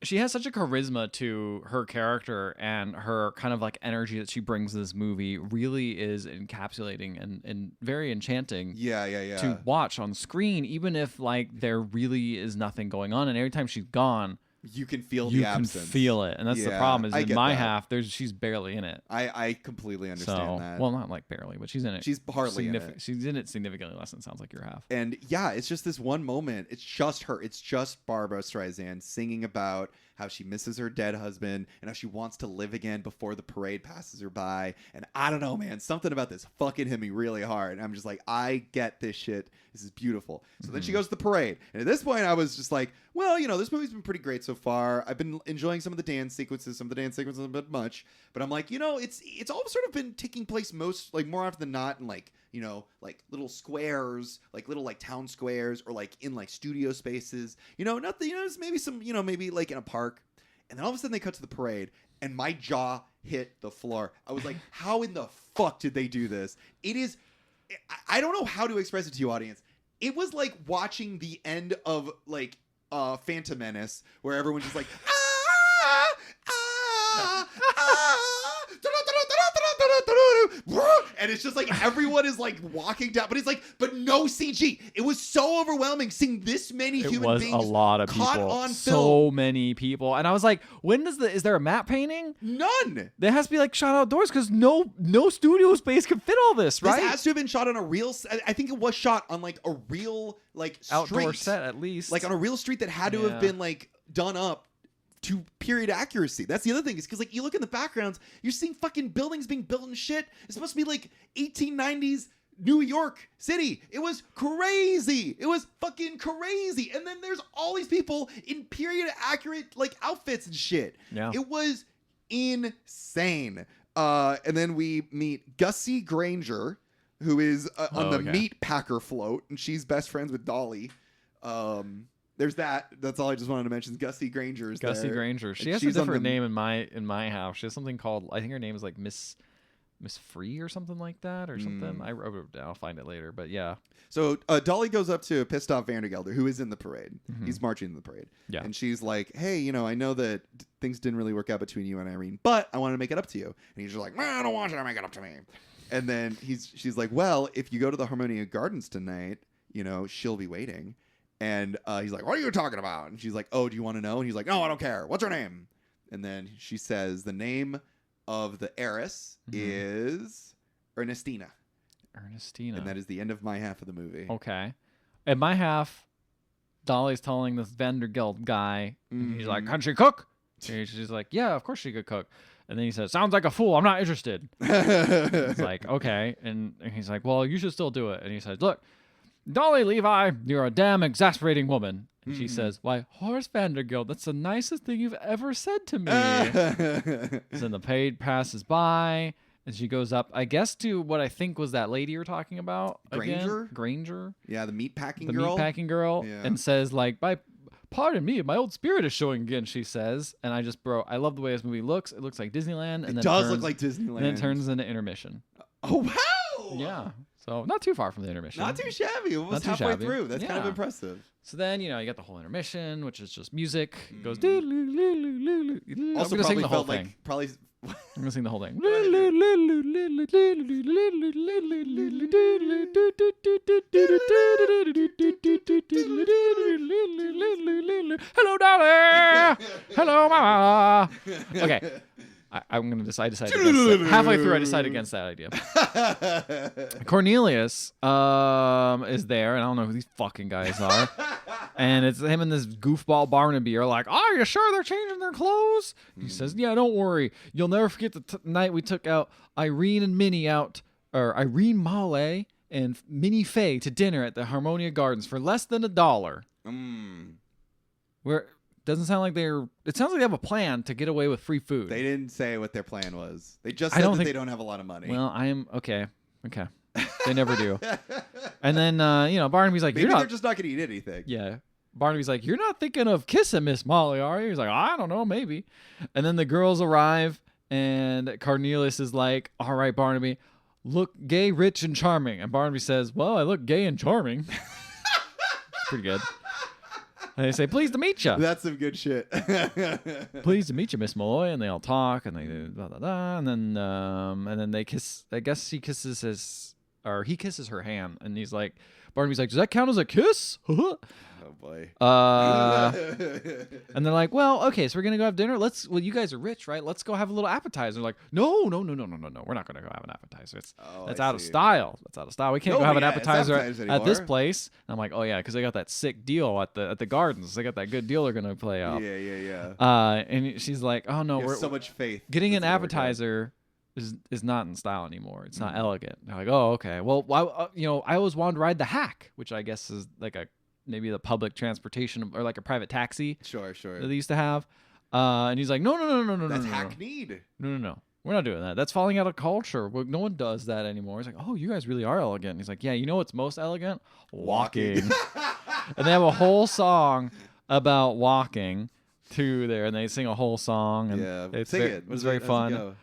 she has such a charisma to her character, and her kind of like energy that she brings to this movie really is encapsulating and very enchanting. Yeah. To watch on screen, even if like there really is nothing going on, and every time she's gone, you can feel the absence. You can feel it, and that's the problem. Is in my half, she's barely in it. I completely understand that. Well, not like barely, but she's in it. She's hardly in it. She's in it significantly less than it sounds like your half. And yeah, it's just this one moment. It's just her. It's just Barbara Streisand singing about how she misses her dead husband and how she wants to live again before the parade passes her by. And I don't know, man, something about this fucking hit me really hard. And I'm just like, I get this shit. This is beautiful. So then she goes to the parade. And at this point, I was just like, well, you know, this movie's been pretty great so far. I've been enjoying some of the dance sequences. Some of the dance sequences a bit much. But I'm like, you know, it's all sort of been taking place more often than not in like, you know, like little squares, like little like town squares, or like in like studio spaces, you know, nothing, you know, maybe some, you know, maybe like in a park. And then all of a sudden they cut to the parade, and my jaw hit the floor. I was like, how in the fuck did they do this? It is, I don't know how to express it to you, audience. It was like watching the end of like Phantom Menace, where everyone's just like, and it's just like everyone is like walking down, but it's like, but no CG. It was so overwhelming seeing this many human beings. A lot of caught people, on so film. many people, and I was like, is there a matte painting? None. There has to be like shot outdoors because no studio space can fit all this, right? This has to have been shot on a real. I think it was shot on like a real like outdoor street, set at least, like on a real street that had to have been like done up to period accuracy. That's the other thing, is because like you look in the backgrounds, you're seeing fucking buildings being built and shit. It's supposed to be like 1890s New York City. It was crazy. It was fucking crazy. And then there's all these people in period accurate like outfits and shit. Yeah. It was insane. And then we meet Gussie Granger, who is on the meat packer float, and she's best friends with Dolly. There's that. That's all I just wanted to mention. Gussie Granger is Gussie there. Granger. She has a different name in my house. She has something called, I think her name is like Miss Free or something like that, or something. I wrote it down. I'll find it later. But yeah. So Dolly goes up to pissed off Vandergelder, who is in the parade. He's marching in the parade. Yeah. And she's like, hey, I know that things didn't really work out between you and Irene, but I want to make it up to you. And he's just like, I don't want you to make it up to me. And then she's like, well, if you go to the Harmonia Gardens tonight, she'll be waiting. And he's like, what are you talking about? And she's like, oh, do you want to know? And he's like, no, I don't care. What's her name? And then she says the name of the heiress is Ernestina. And that is the end of my half of the movie. Okay. In my half, Dolly's telling this Vandergeld guy, and he's like, can she cook? And she's like, yeah, of course she could cook. And then he says, sounds like a fool. I'm not interested. It's like, okay. And he's like, well, you should still do it. And he says, look, Dolly Levi, you're a damn exasperating woman. And she says, why, Horace Vandergeld, that's the nicest thing you've ever said to me. Then the parade passes by, and she goes up, I guess, to what I think was that lady you're talking about. Granger? Yeah, the meatpacking girl. Yeah. And says, like, pardon me, my old spirit is showing again, she says. And I just, I love the way this movie looks. It looks like Disneyland. And it does look like Disneyland. And then it turns into intermission. Oh, wow! Yeah. So not too far from the intermission. Not too shabby. Almost halfway through. That's kind of impressive. So then, you got the whole intermission, which is just music. It goes. Also, I'm gonna sing the whole thing. I'm gonna sing the whole thing. Hello, Dolly. Hello, Mama. Okay. I'm going to decide against that. Halfway through, I decided against that idea. Cornelius is there, and I don't know who these fucking guys are. And it's him and this goofball Barnaby are like, are you sure they're changing their clothes? He says, yeah, don't worry. You'll never forget the night we took out Irene and Minnie Irene Male and Minnie Faye to dinner at the Harmonia Gardens for less than $1. Doesn't sound like it sounds like they have a plan to get away with free food. They didn't say what their plan was. They just said that they don't have a lot of money. Well, I am okay. They never do. And then Barnaby's like, maybe they're just not going to eat anything. Yeah. Barnaby's like, you're not thinking of kissing Miss Molly, are you? He's like, I don't know, maybe. And then the girls arrive, and Cornelius is like, all right, Barnaby, look gay, rich, and charming. And Barnaby says, well, I look gay and charming. Pretty good. And they say, pleased to meet you. That's some good shit. Pleased to meet you, Miss Malloy. And they all talk, and they blah, blah, blah. And then they kiss. I guess he kisses he kisses her hand. And he's like, Barnaby's like, does that count as a kiss? Oh, boy. And they're like, well, okay, so we're going to go have dinner. Well, you guys are rich, right? Let's go have a little appetizer. They're like, no. We're not going to go have an appetizer. That's out of style. We can't go have an appetizer at this place. And I'm like, oh, yeah, because they got that sick deal at the gardens. They got that good deal they're going to play off. Yeah. And she's like, oh, no. We're so much faith. Getting an appetizer is not in style anymore. It's not elegant. They're like, oh, okay. Well, I always wanted to ride the hack, which I guess is like maybe the public transportation or like a private taxi. Sure. That they used to have. And he's like, no. That's hackneyed. No. We're not doing that. That's falling out of culture. No one does that anymore. He's like, oh, you guys really are elegant. And he's like, yeah, you know what's most elegant? Walking. And they have a whole song about walking to there, and they sing a whole song. And sing it. It was very fun.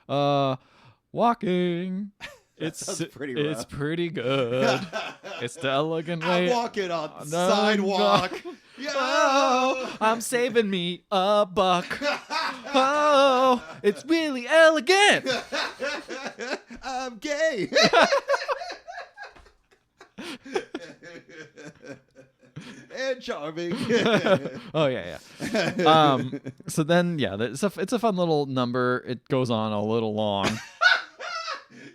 Walking. It's pretty rough. It's pretty good. It's the elegant way. I'm walking on the sidewalk. Oh, I'm saving me a buck. Oh, it's really elegant. I'm gay. And charming. Oh yeah. So then it's a fun little number. It goes on a little long.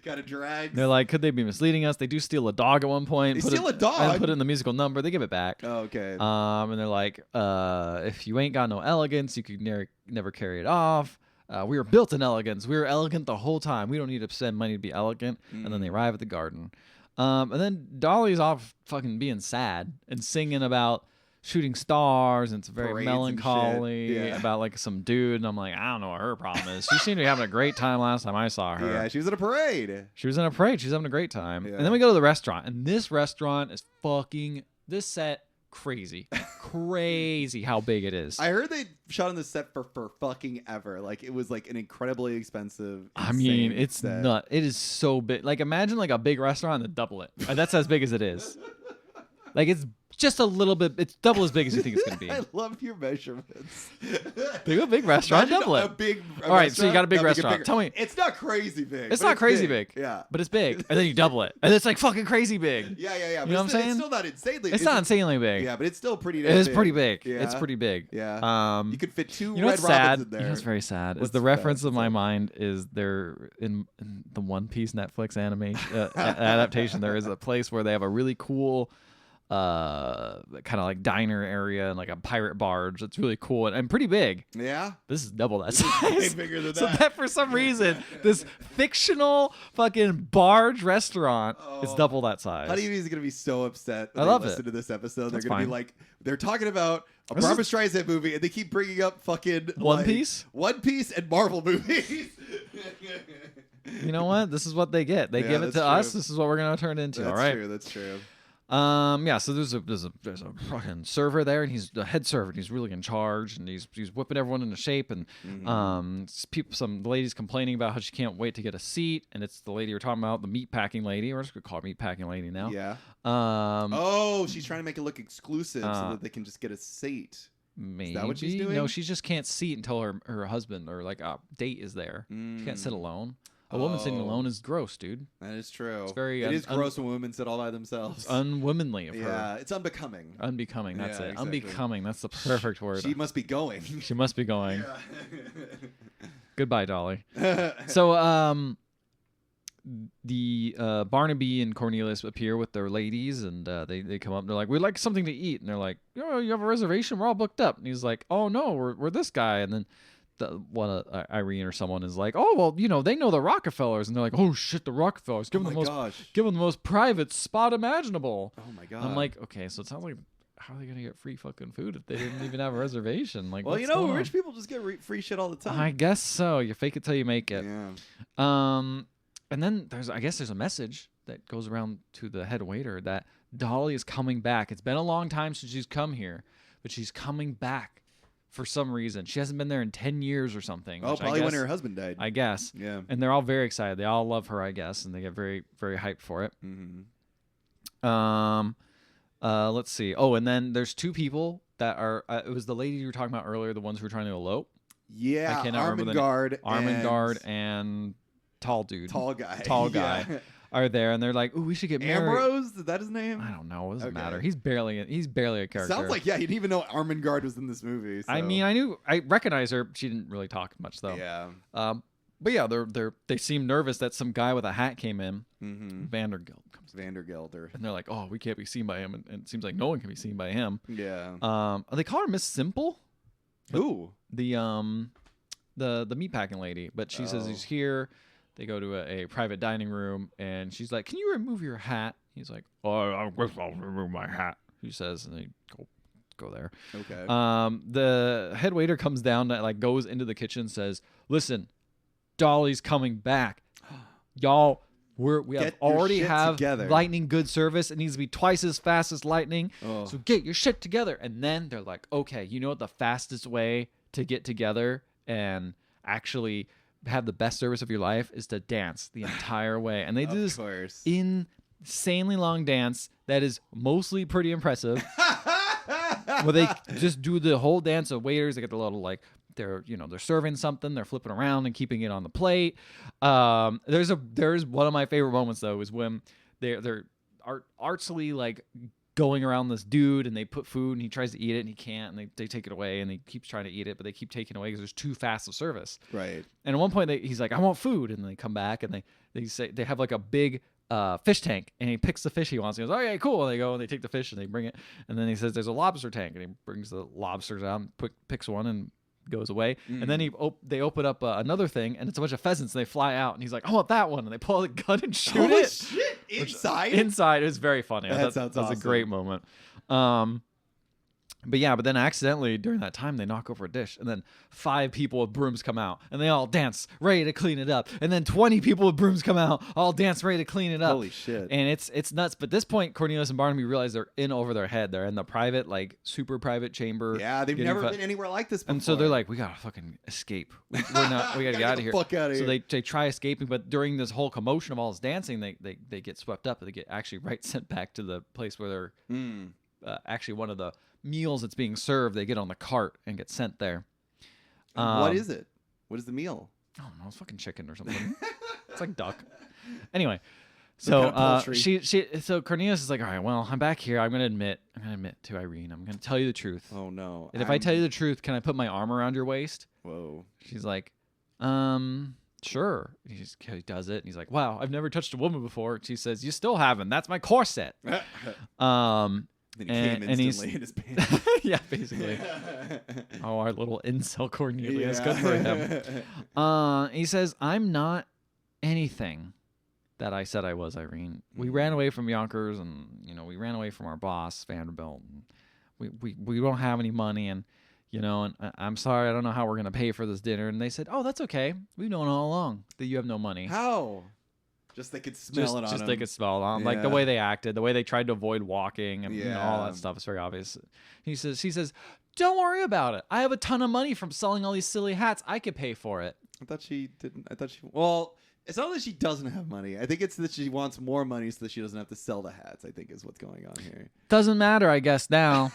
Kind of drags. They're like, could they be misleading us? They do steal a dog at one point. They steal a dog? And put it in the musical number. They give it back. Oh, okay. And they're like, if you ain't got no elegance, you could never carry it off. We were built in elegance. We were elegant the whole time. We don't need to spend money to be elegant. And then they arrive at the garden. And then Dolly's off fucking being sad and singing about shooting stars, and it's very Parades melancholy about like some dude. And I'm like, I don't know what her problem is. She seemed to be having a great time last time I saw her. Yeah, she was at a parade. She's having a great time. Yeah. And then we go to the restaurant, and this restaurant is this set crazy. Crazy how big it is. I heard they shot on the set for fucking ever. Like, it was like an incredibly expensive, I mean, it's set. nuts. It is so big. Like, imagine like a big restaurant and double it. That's as big as it is. Like, it's just a little bit. It's double as big as you think it's going to be. I love your measurements. Big restaurant, double it. All right, so you got a big restaurant. Tell me. It's not crazy big. It's not crazy big. Yeah. But it's big. And then you double it. And it's like fucking crazy big. Yeah. You know But what I'm saying? It's still not insanely. It's not insanely big. Yeah, but it's still pretty. It is pretty big. Yeah. It's pretty big. Yeah. You could fit two you know Red what's Robins sad? in there. You know what's very sad is What's the reference sad? of my mind is they're in the One Piece Netflix animation adaptation. There is a place where they have a really cool kind of like diner area and like a pirate barge. It's really cool and pretty big. Yeah. This is double that size. Way bigger than So that. that for some reason, this fictional fucking barge restaurant is double that size. Honey Bee's gonna be so upset when I they love listen it. to this episode. That's They're gonna fine. be like, they're talking about a This Barbara Streisand movie, and they keep bringing up fucking One Piece? One Piece, and Marvel movies. You know what? This is what they get. They Yeah, give it to that's us. true. This is what we're gonna turn it into. That's all right. true. That's true. Yeah, so there's a fucking server there, and he's the head server, and he's really in charge, and he's whipping everyone into shape, and some ladies complaining about how she can't wait to get a seat, and it's the lady you're talking about, the meatpacking lady. We're just gonna call her meatpacking lady now. Yeah. Um, She's trying to make it look exclusive so that they can just get a seat. maybe Is that what she's doing? no, she just can't seat until her husband or like a date is there. She can't sit alone. A woman sitting alone is gross, dude. That is true. It's very It is gross when women sit all by themselves. It's unwomanly of her. Yeah, it's unbecoming. Unbecoming. That's Yeah, it. exactly. Unbecoming. That's the perfect word. She must be going. She must be going. Yeah. Goodbye, Dolly. So, the Barnaby and Cornelius appear with their ladies, and they come up. And they're like, "We'd like something to eat." And they're like, "Oh, you have a reservation? We're all booked up." And he's like, "Oh no, we're this guy." And then Irene or someone is like, "Oh well, they know the Rockefellers," and they're like, "Oh shit, the Rockefellers! Give them the most private spot imaginable." Oh my god! I'm like, okay, so it sounds like, how are they gonna get free fucking food if they didn't even have a reservation? Like, well, what's going rich on? people just get free shit all the time. I guess so. You fake it till you make it. Yeah. And then there's a message that goes around to the head waiter that Dolly is coming back. It's been a long time since she's come here, but she's coming back for some reason. She hasn't been there in 10 years or something. Oh, probably when her husband died. I guess. Yeah. And they're all very excited. They all love her, I guess, and they get very, very hyped for it. Mm-hmm. Let's see. Oh, and then there's two people that are. It was the lady you were talking about earlier, the ones who were trying to elope. Yeah. I cannot remember Armengard and tall dude. Tall guy. Tall guy. Yeah. Are there, and they're like, "Ooh, we should get married." Ambrose? Is that his name? I don't know. It doesn't Okay. matter. He's barely a character. Sounds like, yeah, you didn't even know Armengard was in this movie. So. I mean, I recognize her. She didn't really talk much though. Yeah. But yeah, they seem nervous that some guy with a hat came in. Mm-hmm. Vanderbilt comes in, Vandergelder. and they're like, "Oh, we can't be seen by him," and it seems like no one can be seen by him. Yeah. They call her Miss Simple. Who? The meatpacking lady, but she says he's here. They go to a private dining room, and she's like, "Can you remove your hat?" He's like, "Oh, I guess I'll remove my hat," he says, and they go there. Okay. The head waiter comes down, goes into the kitchen, says, "Listen, Dolly's coming back. Y'all, we already have together. lightning good service. It needs to be twice as fast as lightning. Oh. So get your shit together." And then they're like, "Okay, you know what the fastest way to get together and actually have the best service of your life is to dance the entire way." And they do this insanely long dance that is mostly pretty impressive. Where they just do the whole dance of waiters. They get the little they're serving something, they're flipping around and keeping it on the plate. There's one of my favorite moments though is when they're artfully like going around this dude, and they put food, and he tries to eat it, and he can't, and they take it away, and he keeps trying to eat it, but they keep taking it away because there's too fast of service. Right. And at one point, he's like, "I want food," and they come back, and they say they have like a big fish tank, and he picks the fish he wants. He goes, "Okay, cool." And they go and they take the fish and they bring it, and then he says, "There's a lobster tank," and he brings the lobsters out, and picks one and goes away. And then they open up another thing, and it's a bunch of pheasants, and they fly out, and he's like, "I want that one," and they pull the gun and shoot Holy it. Shit! Inside, it was very funny. That sounds was awesome. a great moment. But then accidentally during that time they knock over a dish, and then 5 people with brooms come out, and they all dance ready to clean it up, and then 20 people with brooms come out, all dance ready to clean it up. Holy shit! And it's nuts. But at this point, Cornelius and Barnaby realize they're in over their head. They're in the private, like super private chamber. Yeah, they've never been anywhere like this before. And so they're like, "We gotta fucking escape. We gotta get out of here." Fuck out of so here. they try escaping, but during this whole commotion of all this dancing, they get swept up. They get actually sent back to the place where they're actually one of the meals that's being served. They get on the cart and get sent there. What is it? What is the meal? I don't know. It's fucking chicken or something. It's like duck. Anyway, so so Cornelius is like, "All right, well, I'm back here. I'm gonna admit to Irene. I'm gonna tell you the truth. Oh no! And if I tell you the truth, can I put my arm around your waist?" Whoa. She's like, sure. He does it, and he's like, "Wow, I've never touched a woman before." She says, "You still haven't. That's my corset." Then he came instantly in his pants. Yeah, basically. Oh, our little incel Cornelius. Good for him. He says, "I'm not anything that I said I was, Irene. We ran away from Yonkers, and we ran away from our boss, Vanderbilt. And we don't have any money, and and I'm sorry, I don't know how we're gonna pay for this dinner." And they said, "Oh, that's okay. We've known all along that you have no money." How? Just they could smell it on him. They could smell it on him. Like the way they acted, the way they tried to avoid walking, and all that stuff is very obvious. She says, "Don't worry about it. I have a ton of money from selling all these silly hats. I could pay for it." I thought she didn't. Well, it's not that she doesn't have money. I think it's that she wants more money so that she doesn't have to sell the hats, I think is what's going on here. Doesn't matter, I guess, now.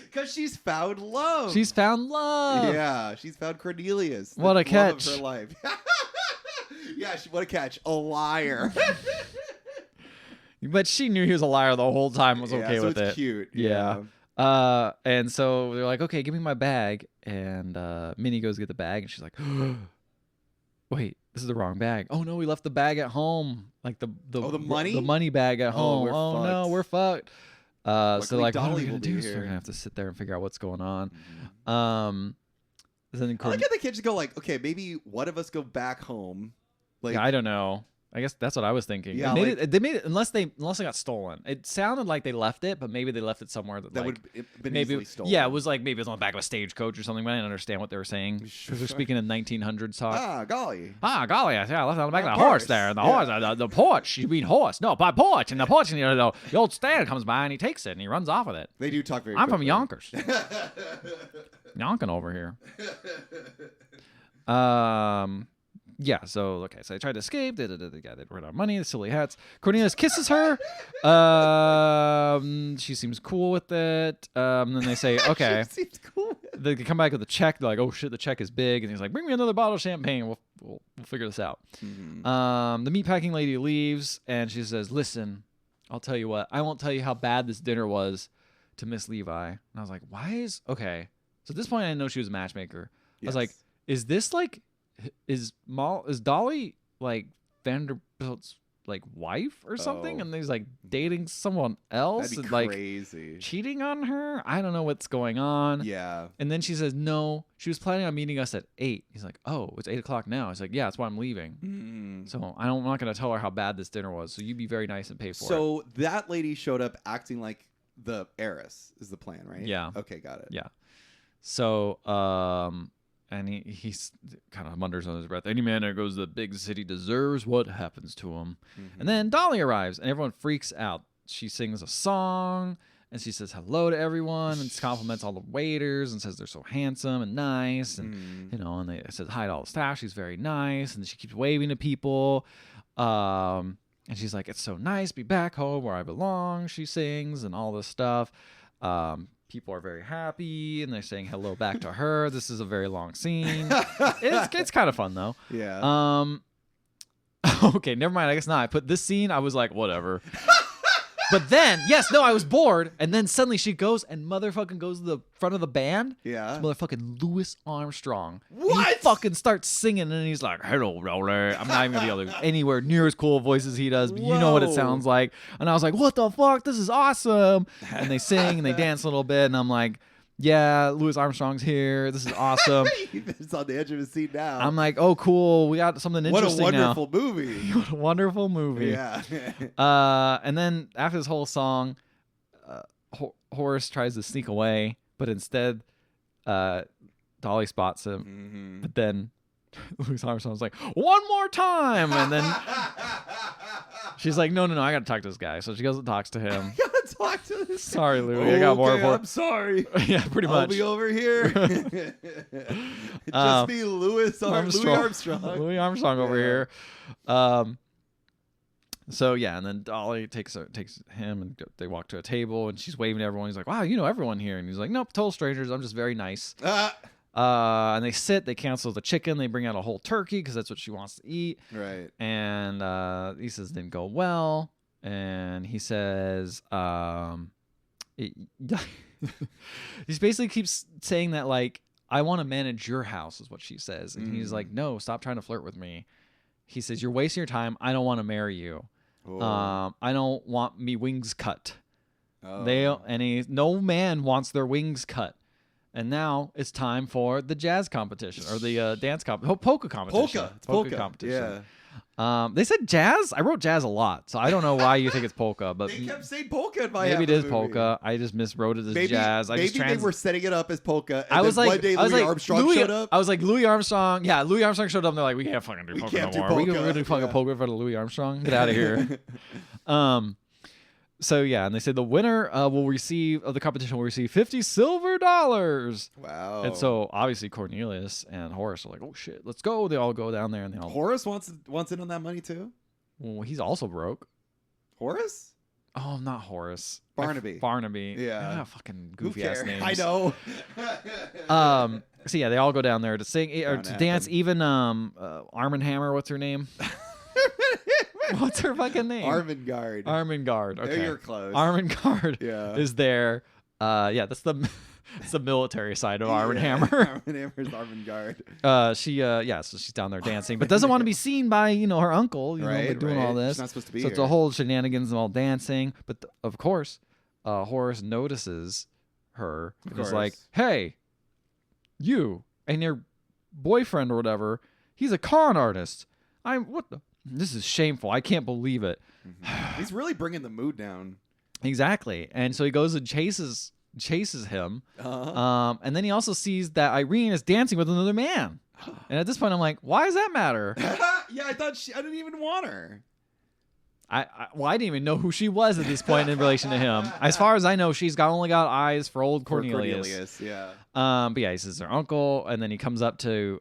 Because she's found love. She's found love. Yeah, she's found Cornelius. What a catch. Love of her life. Yeah, what a catch. A liar. But she knew he was a liar the whole time, was okay with it. Cute. Yeah. And so they're like, "Okay, give me my bag." And Minnie goes to get the bag, and she's like, "Wait, this is the wrong bag. Oh no, we left the bag at home. Like the money? The money bag at home. No, we're fucked." So like, what are we gonna do? So we're gonna have to sit there and figure out what's going on. Then I like how the kids just go like, "Okay, maybe one of us go back home." Like, yeah, I don't know. I guess that's what I was thinking. Yeah, they made it unless it got stolen. It sounded like they left it, but maybe they left it somewhere that would have been maybe easily stolen. Yeah, it was like maybe it was on the back of a stagecoach or something. But I didn't understand what they were saying because they're speaking in 1900s talk. Golly. Golly! I left it on the back of the horse there, and the horse, the porch. You mean horse? No, by porch, and the porch, and the old stand comes by and he takes it and he runs off with it. They do talk very. I'm quickly. from Yonkers. Yonking over here. Yeah, so I tried to escape. They ran out of money, the silly hats. Cornelius kisses her. She seems cool with it. Then they say, okay. She seems cool. They come back with a check. They're like, "Oh shit, the check is big." And he's like, "Bring me another bottle of champagne. We'll figure this out." Mm-hmm. The meatpacking lady leaves, and she says, "Listen, I'll tell you what. I won't tell you how bad this dinner was to Miss Levi." And I was like, okay. So at this point, I didn't know she was a matchmaker. I was like, is this like... Is Dolly like Vanderbilt's like wife or something? And he's like dating someone else That'd be and like crazy. cheating on her? I don't know what's going on. Yeah. And then she says, "No, she was planning on meeting us at 8. He's like, "Oh, it's 8 o'clock now." He's like, "Yeah, that's why I'm leaving." Mm. So I'm not going to tell her how bad this dinner was. So you be very nice and pay for it. So that lady showed up acting like the heiress is the plan, right? Yeah. Okay, got it. Yeah. So and he's kind of mutters under his breath, "Any man that goes to the big city deserves what happens to him." Mm-hmm. And then Dolly arrives, and everyone freaks out. She sings a song, and she says hello to everyone, and compliments all the waiters, and says they're so handsome and nice, and and they says hi to all the staff. She's very nice, and she keeps waving to people. And she's like, "It's so nice to be back home where I belong." She sings and all this stuff. people are very happy, and they're saying hello back to her. This is a very long scene. It's kind of fun though. Yeah. Okay, never mind. I guess not. I put this scene. I was like, whatever. But then, I was bored, and then suddenly she goes and motherfucking goes to the front of the band. Yeah. It's motherfucking Louis Armstrong. What? And he fucking starts singing, and he's like, "Hello, Dolly." I'm not even gonna be able to anywhere near as cool a voice as he does, but you know what it sounds like. And I was like, "What the fuck? This is awesome!" And they sing and they dance a little bit, and I'm like, yeah, Louis Armstrong's here. This is awesome. He's on the edge of his seat now. I'm like, oh, cool. We got something interesting now. What a wonderful movie. What a wonderful movie. Yeah. And then after this whole song, Horace tries to sneak away, but instead, Dolly spots him. Mm-hmm. But then Louis Armstrong's like, one more time. And then she's like, no, I got to talk to this guy. So she goes and talks to him. Talk to this. Sorry, Louis. I got more for. I'm sorry. Yeah, pretty much. I'll be over here. Just be Louis Armstrong. Louis Armstrong over here. So yeah, and then Dolly takes him, and they walk to a table, and she's waving to everyone. He's like, "Wow, you know everyone here," and he's like, "Nope, total strangers. I'm just very nice." And they sit. They cancel the chicken. They bring out a whole turkey because that's what she wants to eat. Right. And he says didn't go well. And he says, he basically keeps saying that, like, I want to manage your house is what she says. And he's like, no, stop trying to flirt with me. He says, you're wasting your time. I don't want to marry you. I don't want me wings cut. No man wants their wings cut. And now it's time for the jazz competition or the dance polka competition. Polka competition. Yeah. They said jazz. I wrote jazz a lot, so I don't know why you think it's polka, but they kept saying polka in my maybe it is movie. polka. I just miswrote it as jazz. Maybe they were setting it up as polka. And I was like, one day Louis Armstrong showed up. I was like, Louis Armstrong. Yeah, Louis Armstrong showed up. And they're like, we can't fucking do polka no more. We're gonna do fucking polka in front of Louis Armstrong. Get out of here. So yeah, and they said the winner of the competition will receive $50 silver. Wow. And so obviously Cornelius and Horace are like, oh shit, let's go. They all go down there, and they all. Horace wants in on that money too. Well, he's also broke. Horace? Oh, not Horace. Barnaby. Yeah. Fucking goofy ass names. I know. So yeah, they all go down there to sing or to dance. Even Arm & Hammer, what's her name? What's her fucking name? Armengard. Okay. You're close. Armengard is there. That's the military side of Arm & Hammer. Arm & Hammer's Armengard. So she's down there dancing, but doesn't want to be seen by, her uncle, doing all this. She's not supposed to be so here. It's a whole shenanigans and all dancing. But of course, Horace notices her. He's like, hey, you and your boyfriend or whatever, he's a con artist. This is shameful. I can't believe it. Mm-hmm. He's really bringing the mood down. Exactly. And so he goes and chases him. And then he also sees that Irene is dancing with another man. And at this point, I'm like, why does that matter? Yeah, I didn't even want her. I didn't even know who she was at this point in relation to him. As far as I know, she's only got eyes for old Cornelius. Yeah. But yeah, he says her uncle, and then he comes up to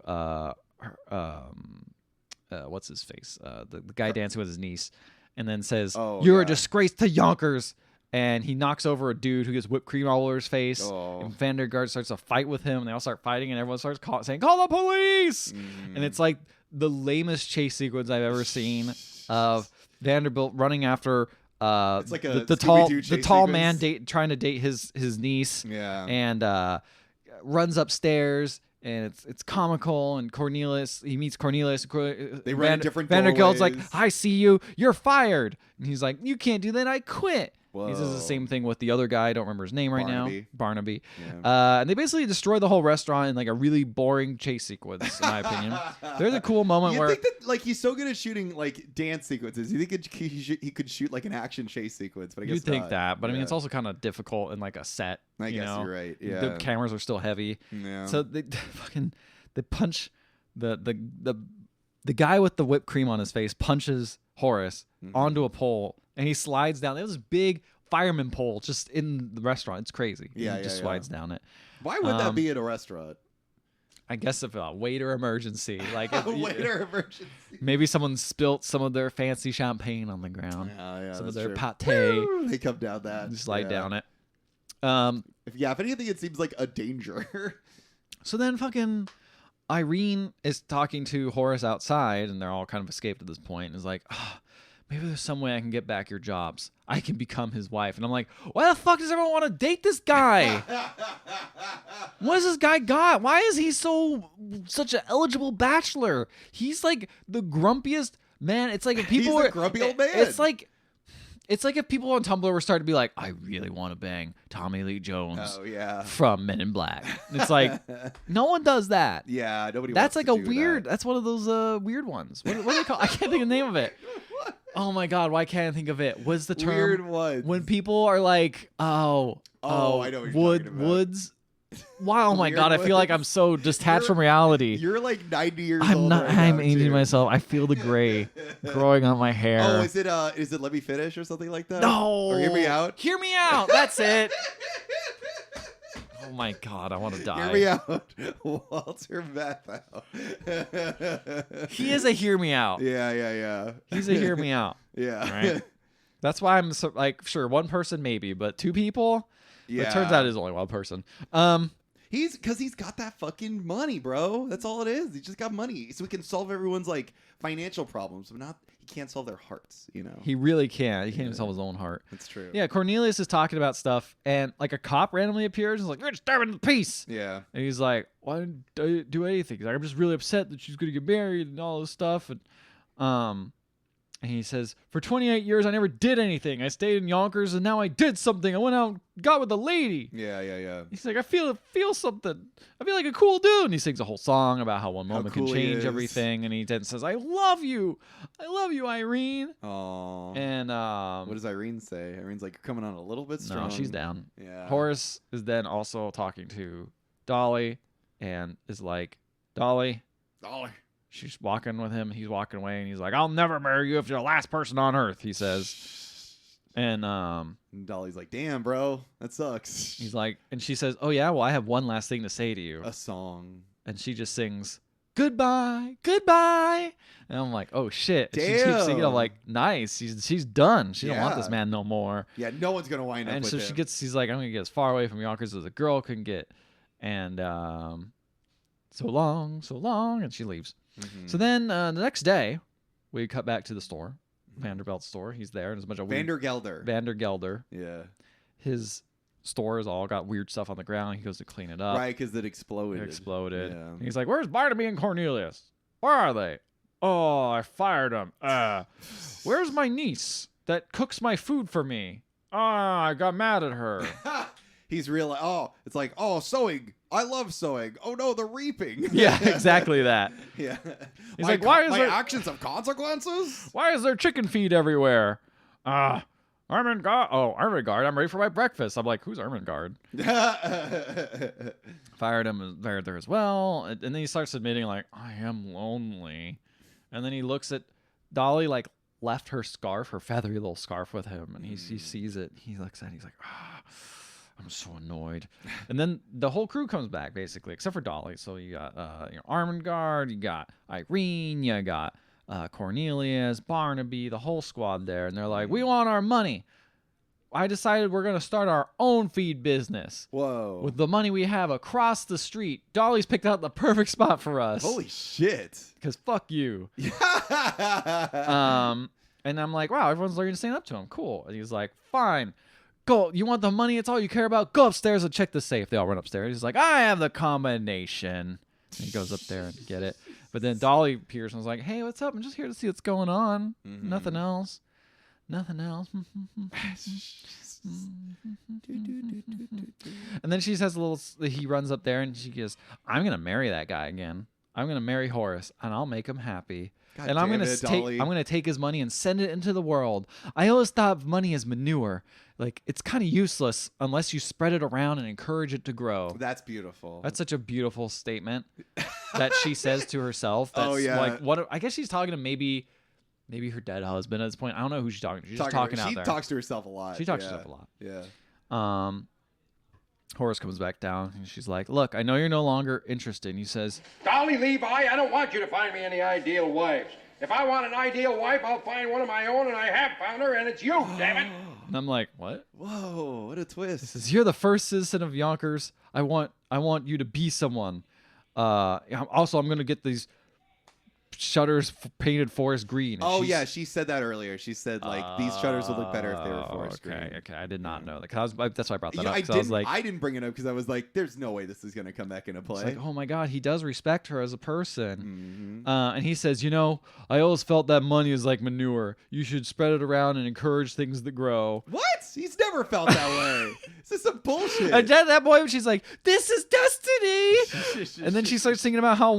what's his face? The guy dancing with his niece, and then says, "You're a disgrace to Yonkers." And he knocks over a dude who gets whipped cream all over his face. And Vandergaard starts to fight with him, and they all start fighting, and everyone starts saying, "Call the police!" And it's like the lamest chase sequence I've ever seen of Vanderbilt running after it's like the tall man trying to date his niece. Yeah. And runs upstairs. And it's comical, and he meets Cornelius. They run different Vandergelt's doorways. like, I see you, you're fired. And he's like, you can't do that, I quit. Whoa. He does the same thing with the other guy. I don't remember his name right now. Barnaby. Yeah. And they basically destroy the whole restaurant in like a really boring chase sequence, in my opinion. There's a cool moment where think that like he's so good at shooting like dance sequences. You think he could shoot like an action chase sequence? But I guess you'd think that. But I mean, it's also kind of difficult in like a set. I guess you're right. Yeah. The cameras are still heavy. Yeah. So they punch the guy with the whipped cream on his face punches Horace onto a pole, and he slides down. There's this big fireman pole just in the restaurant. It's crazy. He just slides down it. Why would that be at a restaurant? I guess if a waiter emergency, like a waiter emergency. Maybe someone spilt some of their fancy champagne on the ground. Yeah, some of their true. pate. Woo! They come down that. Slide down it. If anything, it seems like a danger. So then fucking Irene is talking to Horace outside, and they're all kind of escaped at this point, and is like, maybe there's some way I can get back your jobs. I can become his wife. And I'm like, why the fuck does everyone want to date this guy? What has this guy got? Why is he such an eligible bachelor? He's like the grumpiest man. It's like if people He's a grumpy old man. It's like if people on Tumblr were starting to be like, I really want to bang Tommy Lee Jones from Men in Black. It's like, no one does that. Yeah, nobody That's wants like to a do weird, that. that's one of those weird ones. What do they call I can't think of the name of it. Oh my God, why can't I think of it? What's the term? Weird ones. When people are like, I know what you're talking about. woods. Wow, oh my Weird God, I feel like ones. I'm so detached from reality. You're like 90 years old. I'm not. Right I'm now, aging too. myself. I feel the gray growing on my hair. Oh, is it Let Me Finish or something like that? No. Or Hear Me Out? Hear me out. That's it. Oh my God, I want to die. Hear Me Out. Walter Matthau. He is a hear me out. Yeah. He's a hear me out. Yeah. Right. That's why I'm so, like, sure, one person maybe, but two people. Yeah. It turns out it's only one person. He's got that fucking money, bro. That's all it is. He just got money, so he can solve everyone's like financial problems, but he can't solve their hearts. You know. He really can't. He can't even solve his own heart. That's true. Yeah, Cornelius is talking about stuff, and like a cop randomly appears and is like, "You're disturbing the peace." Yeah. And he's like, "Why didn't I do anything?" He's like, "I'm just really upset that she's gonna get married and all this stuff." And he says, "For 28 years, I never did anything. I stayed in Yonkers, and now I did something. I went out and got with a lady." Yeah. He's like, I feel something. I feel like a cool dude. And he sings a whole song about how one moment cool can he change is. everything. And he then says, I love you, Irene. Oh. And What does Irene say? Irene's like, you're coming on a little bit strong. no, she's down. Yeah. Horace is then also talking to Dolly and is like, Dolly. She's walking with him. He's walking away, and he's like, I'll never marry you if you're the last person on earth, he says. And Dolly's like, damn, bro, that sucks. he's like, and she says, oh yeah, well, I have one last thing to say to you. A song. And she just sings, goodbye, goodbye. And I'm like, oh shit. And she keeps singing. I'm like, nice. She's done. She don't want this man no more. Yeah, no one's gonna wind up and with so him. she's like, I'm gonna get as far away from Yonkers as a girl can get. And so long. And she leaves. Mm-hmm. So then the next day, we cut back to the store, Vanderbilt's store. He's there, and there's a bunch of Vandergelder. Yeah. His store has all got weird stuff on the ground. He goes to clean it up. Right, because it exploded. Yeah. Yeah. He's like, "Where's Barnaby and Cornelius? Where are they? Oh, I fired them. Where's my niece that cooks my food for me? I got mad at her." He's real. It's like, sewing. I love sewing. Oh no, the reaping. Yeah, exactly that. Yeah. He's like, why is my there actions have consequences? Why is there chicken feed everywhere? Ermengarde. Oh, Ermengarde. I'm ready for my breakfast. I'm like, who's Ermengarde? Fired him there as well. And then he starts admitting, like, I am lonely. And then he looks at Dolly, like, left her scarf, her feathery little scarf with him. And he sees it. He looks at it. He's like, I'm so annoyed. And then the whole crew comes back, basically, except for Dolly. So you got Ermengarde, you got Irene, you got Cornelius, Barnaby, the whole squad there. And they're like, we want our money. I decided we're going to start our own feed business. Whoa. With the money we have across the street. Dolly's picked out the perfect spot for us. Holy shit. Because fuck you. And I'm like, wow, everyone's learning to stand up to him. Cool. And he's like, fine. Go. You want the money? It's all you care about? Go upstairs and check the safe. They all run upstairs. He's like, I have the combination. And he goes up there and get it. But then Dolly appears and was like, hey, what's up? I'm just here to see what's going on. Mm-hmm. Nothing else. And then she says he runs up there and she goes, I'm going to marry that guy again. I'm going to marry Horace and I'll make him happy. God and I'm going to take his money and send it into the world. I always thought of money as manure. Like, it's kind of useless unless you spread it around and encourage it to grow. That's beautiful. That's such a beautiful statement that she says to herself. That's like, what? I guess she's talking to maybe her dead husband at this point. I don't know who she's talking to. She's just talking out there. She talks to herself a lot. She talks to herself a lot. Yeah. Horace comes back down and she's like, look, I know you're no longer interested. And he says, Dolly Levi, I don't want you to find me any ideal wives. If I want an ideal wife, I'll find one of my own, and I have found her, and it's you, damn it. And I'm like, what? Whoa, what a twist. He says, you're the first citizen of Yonkers. I want you to be someone. Also, I'm going to get these shutters painted forest green. And yeah, she said that earlier. She said like these shutters would look better if they were forest green. Okay, I did not know that. That's why I brought that up. I didn't bring it up because I was like, there's no way this is gonna come back into play. It's like, oh my god, he does respect her as a person. And he says, I always felt that money is like manure. You should spread it around and encourage things that grow. What? He's never felt that way. This is some bullshit. And at that point, she's like, "This is destiny." And then she starts singing about how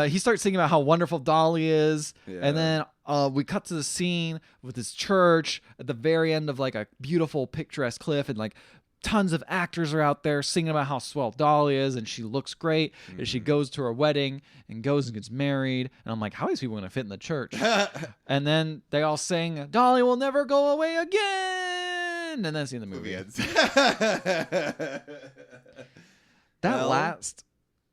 he starts singing about how wonderful Dolly is. Yeah. And then we cut to the scene with this church at the very end of like a beautiful, picturesque cliff, and like tons of actors are out there singing about how swell Dolly is, and she looks great. And she goes to her wedding and goes and gets married. And I'm like, how are these people going to fit in the church? And then they all sing, "Dolly will never go away again." And then that's the end of the movie. Last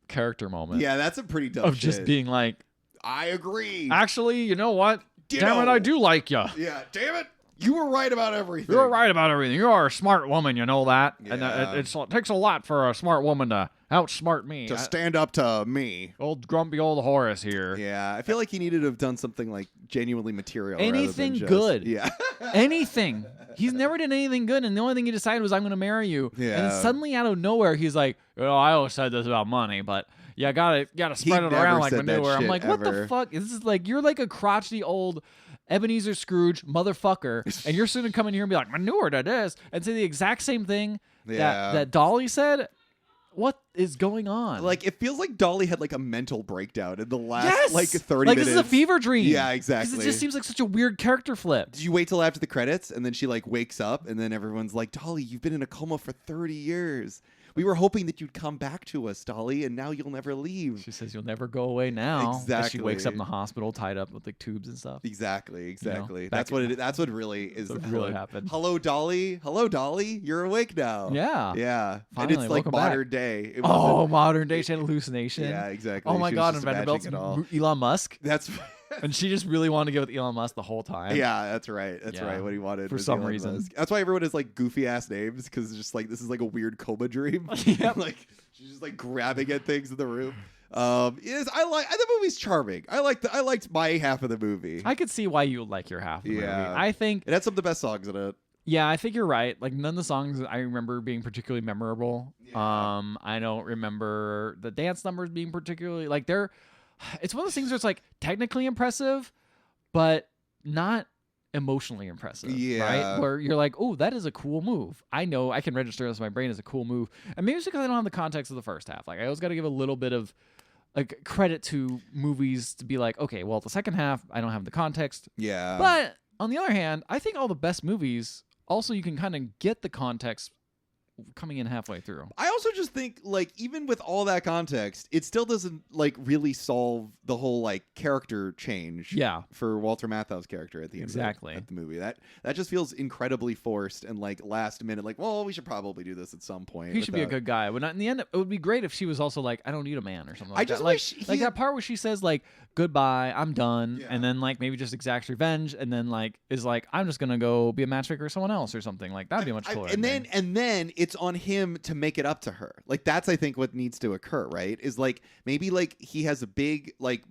character moment. Yeah, that's a pretty dumb of shit. Just being like, I agree. Actually, you know what? Damn it, I do like you. Yeah, damn it. You were right about everything. You're right about everything. You are a smart woman, you know that. Yeah. And it takes a lot for a smart woman to outsmart me. To stand up to me. Old grumpy old Horace here. Yeah, I feel like he needed to have done something like genuinely material. Anything rather than good. Yeah. Anything. He's never done anything good, and the only thing he decided was, I'm going to marry you. Yeah. And suddenly out of nowhere, he's like, I always said this about money, but yeah, gotta spread it around like manure. I'm like, what the fuck? This is like, you're like a crotchety old Ebenezer Scrooge motherfucker, and you're soon to come in here and be like, manure to this, and say the exact same thing that Dolly said. What is going on? Like, it feels like Dolly had like a mental breakdown in the last like 30 minutes. Like, this is a fever dream. Yeah, exactly. Because it just seems like such a weird character flip. Did you wait till after the credits and then she like wakes up and then everyone's like, Dolly, you've been in a coma for 30 years. We were hoping that you'd come back to us, Dolly, and now you'll never leave. She says you'll never go away now. Exactly. And she wakes up in the hospital tied up with like tubes and stuff. Exactly. That's what really is. What really happened. Hello, Dolly. Hello, Dolly. You're awake now. Yeah. Yeah. Finally, and it's like modern day. Modern day. She had hallucination. Yeah, exactly. Oh my God. And Vanderbilt's Elon Musk. That's. And she just really wanted to get with Elon Musk the whole time. Yeah, that's right. That's right. What he wanted for some reason. Musk. That's why everyone has like goofy ass names, because it's just like this is like a weird coma dream. Like she's just like grabbing at things in the room. I the movie's charming. I liked my half of the movie. I could see why you like your half of the movie. I think it had some of the best songs in it. Yeah, I think you're right. Like, none of the songs I remember being particularly memorable. Yeah. I don't remember the dance numbers being particularly like they're. It's one of those things where it's like technically impressive, but not emotionally impressive. Yeah. Right? Where you're like, oh, that is a cool move. I know I can register this in my brain as a cool move. And maybe it's because I don't have the context of the first half. Like, I always got to give a little bit of like credit to movies to be like, okay, well, the second half, I don't have the context. Yeah. But on the other hand, I think all the best movies also you can kind of get the context coming in halfway through. I also just think like even with all that context, it still doesn't like really solve the whole like character change. Yeah. For Walter Matthau's character at the end of the movie. That just feels incredibly forced and like last minute. Like, well, we should probably do this at some point. He should be a good guy. But in the end, it would be great if she was also like, I don't need a man or something. Like I just that. wish like that part where she says like, goodbye, I'm done, and then like maybe just exacts revenge, and then like is like, I'm just gonna go be a matchmaker with someone else or something. Like that'd be much cooler. And then it's on him to make it up to her. Like that's I think what needs to occur, right? Is like maybe like he has a big like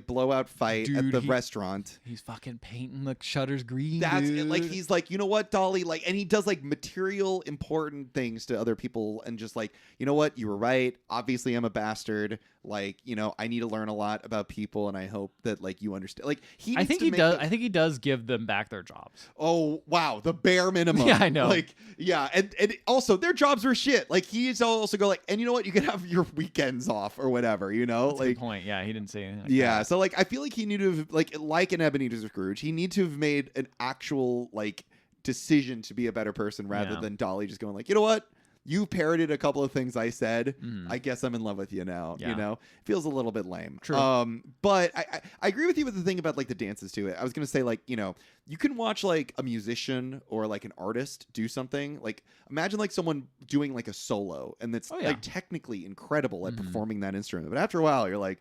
blowout fight at the restaurant. He's fucking painting the shutters green. That's it. Like he's like, you know what, Dolly, like, and he does like material important things to other people, and just like, you know what, you were right. Obviously, I'm a bastard. Like, you know, I need to learn a lot about people, and I hope that like you understand. Like I think he does give them back their jobs. Oh wow, the bare minimum. Yeah, I know. Like yeah, and also their jobs were shit. Like he's also go like, and you know what, you can have your weekends off or whatever. You know, that's like a good point. Yeah, he didn't say anything. Like yeah, that. so like I feel like he need to have like an Ebenezer Scrooge. He need to have made an actual like decision to be a better person rather than Dolly just going like, you know what. You parroted a couple of things I said. I guess I'm in love with you now. Yeah. You know, feels a little bit lame. True. But I agree with you with the thing about like the dances to it. I was gonna say like, you know, you can watch like a musician or like an artist do something. Like imagine like someone doing like a solo, and that's like technically incredible at performing that instrument. But after a while, you're like,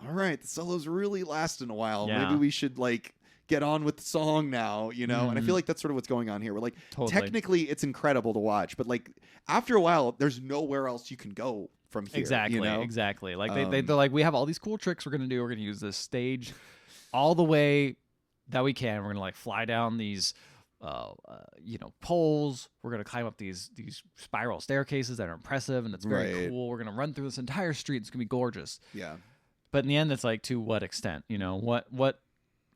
all right, the solo's really lasting a while. Yeah. Maybe we should like get on with the song now, you know? And I feel like that's sort of what's going on here. We're like, technically it's incredible to watch, but like after a while, there's nowhere else you can go from here. Exactly, you know? exactly. Like they're like, we have all these cool tricks we're gonna do. We're gonna use this stage all the way that we can. We're gonna like fly down these, poles. We're gonna climb up these spiral staircases that are impressive, and it's very cool. We're gonna run through this entire street. It's gonna be gorgeous. Yeah. But in the end, it's like, to what extent? You know, what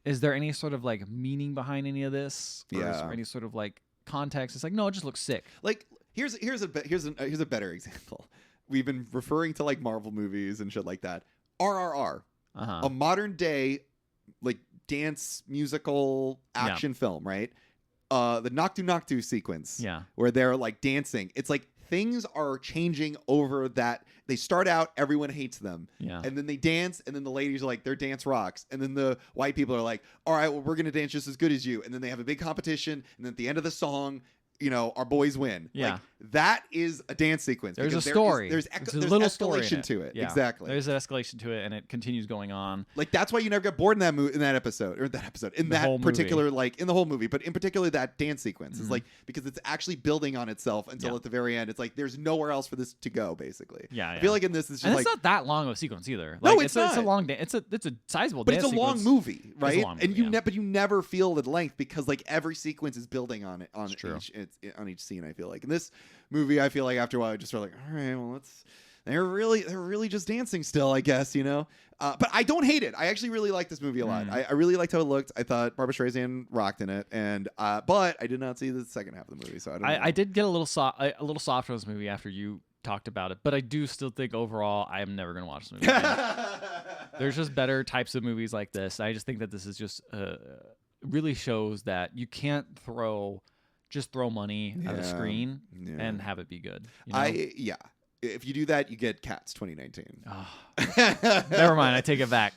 is there any sort of like meaning behind any of this? Or is there any sort of like context? It's like, no, it just looks sick. Like here's a better example. We've been referring to like Marvel movies and shit like that. RRR, a modern day like dance musical action film, right? The Noctu Noctu sequence, where they're like dancing. It's like things are changing over that. They start out, everyone hates them. Yeah. And then they dance, and then the ladies are like, their dance rocks. And then the white people are like, all right, well, we're going to dance just as good as you. And then they have a big competition. And then at the end of the song, you know, our boys win. Yeah. Like, that is a dance sequence. There's a story. There's a little escalation to it. Yeah. Exactly. There's an escalation to it, and it continues going on. Like, that's why you never get bored in that episode, in that particular movie. Like, in the whole movie, but in particular that dance sequence is like, because it's actually building on itself until at the very end, it's like there's nowhere else for this to go, basically. Yeah. I feel like in this, it's just and it's not that long of a sequence either. Like, no, it's not. It's a long dance. It's a sizable but dance it's a sequence. long movie, right? It's a long movie, but you never feel the length because like every sequence is building on each scene. I feel like in this movie, I feel like after a while, I just feel like, all right, well, they're really just dancing still, I guess, you know. But I don't hate it. I actually really like this movie a lot. I really liked how it looked. I thought Barbara Streisand rocked in it, and but I did not see the second half of the movie, so I don't know. I did get a little soft on this movie after you talked about it, but I do still think overall I am never going to watch this movie again. There's just better types of movies like this. I just think that this is just really shows that you can't throw money at the screen and have it be good. You know? If you do that, you get Cats 2019. Oh. Never mind, I take it back.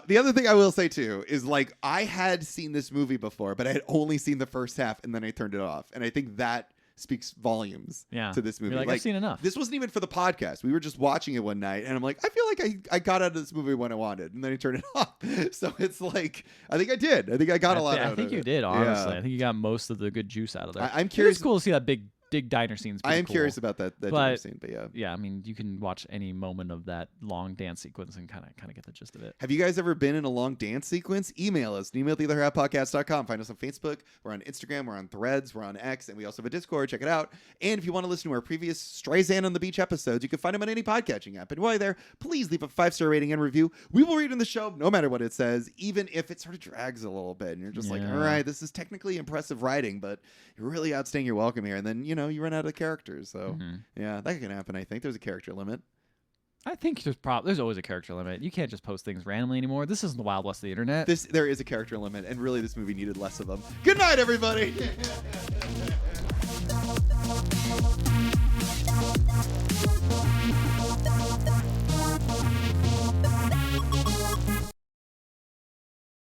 The other thing I will say too is like I had seen this movie before, but I had only seen the first half and then I turned it off. And I think that speaks volumes to this movie. You're like, I've seen enough. This wasn't even for the podcast. We were just watching it one night, and I'm like, I feel like I got out of this movie when I wanted, and then I turned it off. So it's like, I think I did. I think I got a lot out of it. I think you did, honestly. I think you got most of the good juice out of there. I'm curious. It's cool to see that big diner scene. I am curious about that diner scene, but yeah, I mean, you can watch any moment of that long dance sequence and kind of get the gist of it. Have you guys ever been in a long dance sequence? Email us, email@theotherhalfpodcast.com. Find us on Facebook. We're on Instagram. We're on Threads. We're on X, and we also have a Discord. Check it out. And if you want to listen to our previous Streisand on the Beach episodes, you can find them on any podcatching app. And while you're there, please leave a 5-star rating and review. We will read in the show, no matter what it says, even if it sort of drags a little bit, and you're just like, all right, this is technically impressive writing, but you're really outstaying your welcome here. And then you run out of characters. So yeah, that can happen. I think there's a character limit. I think there's always a character limit. You can't just post things randomly anymore. This isn't the Wild West of the internet. There is a character limit, and really this movie needed less of them. Good night, everybody.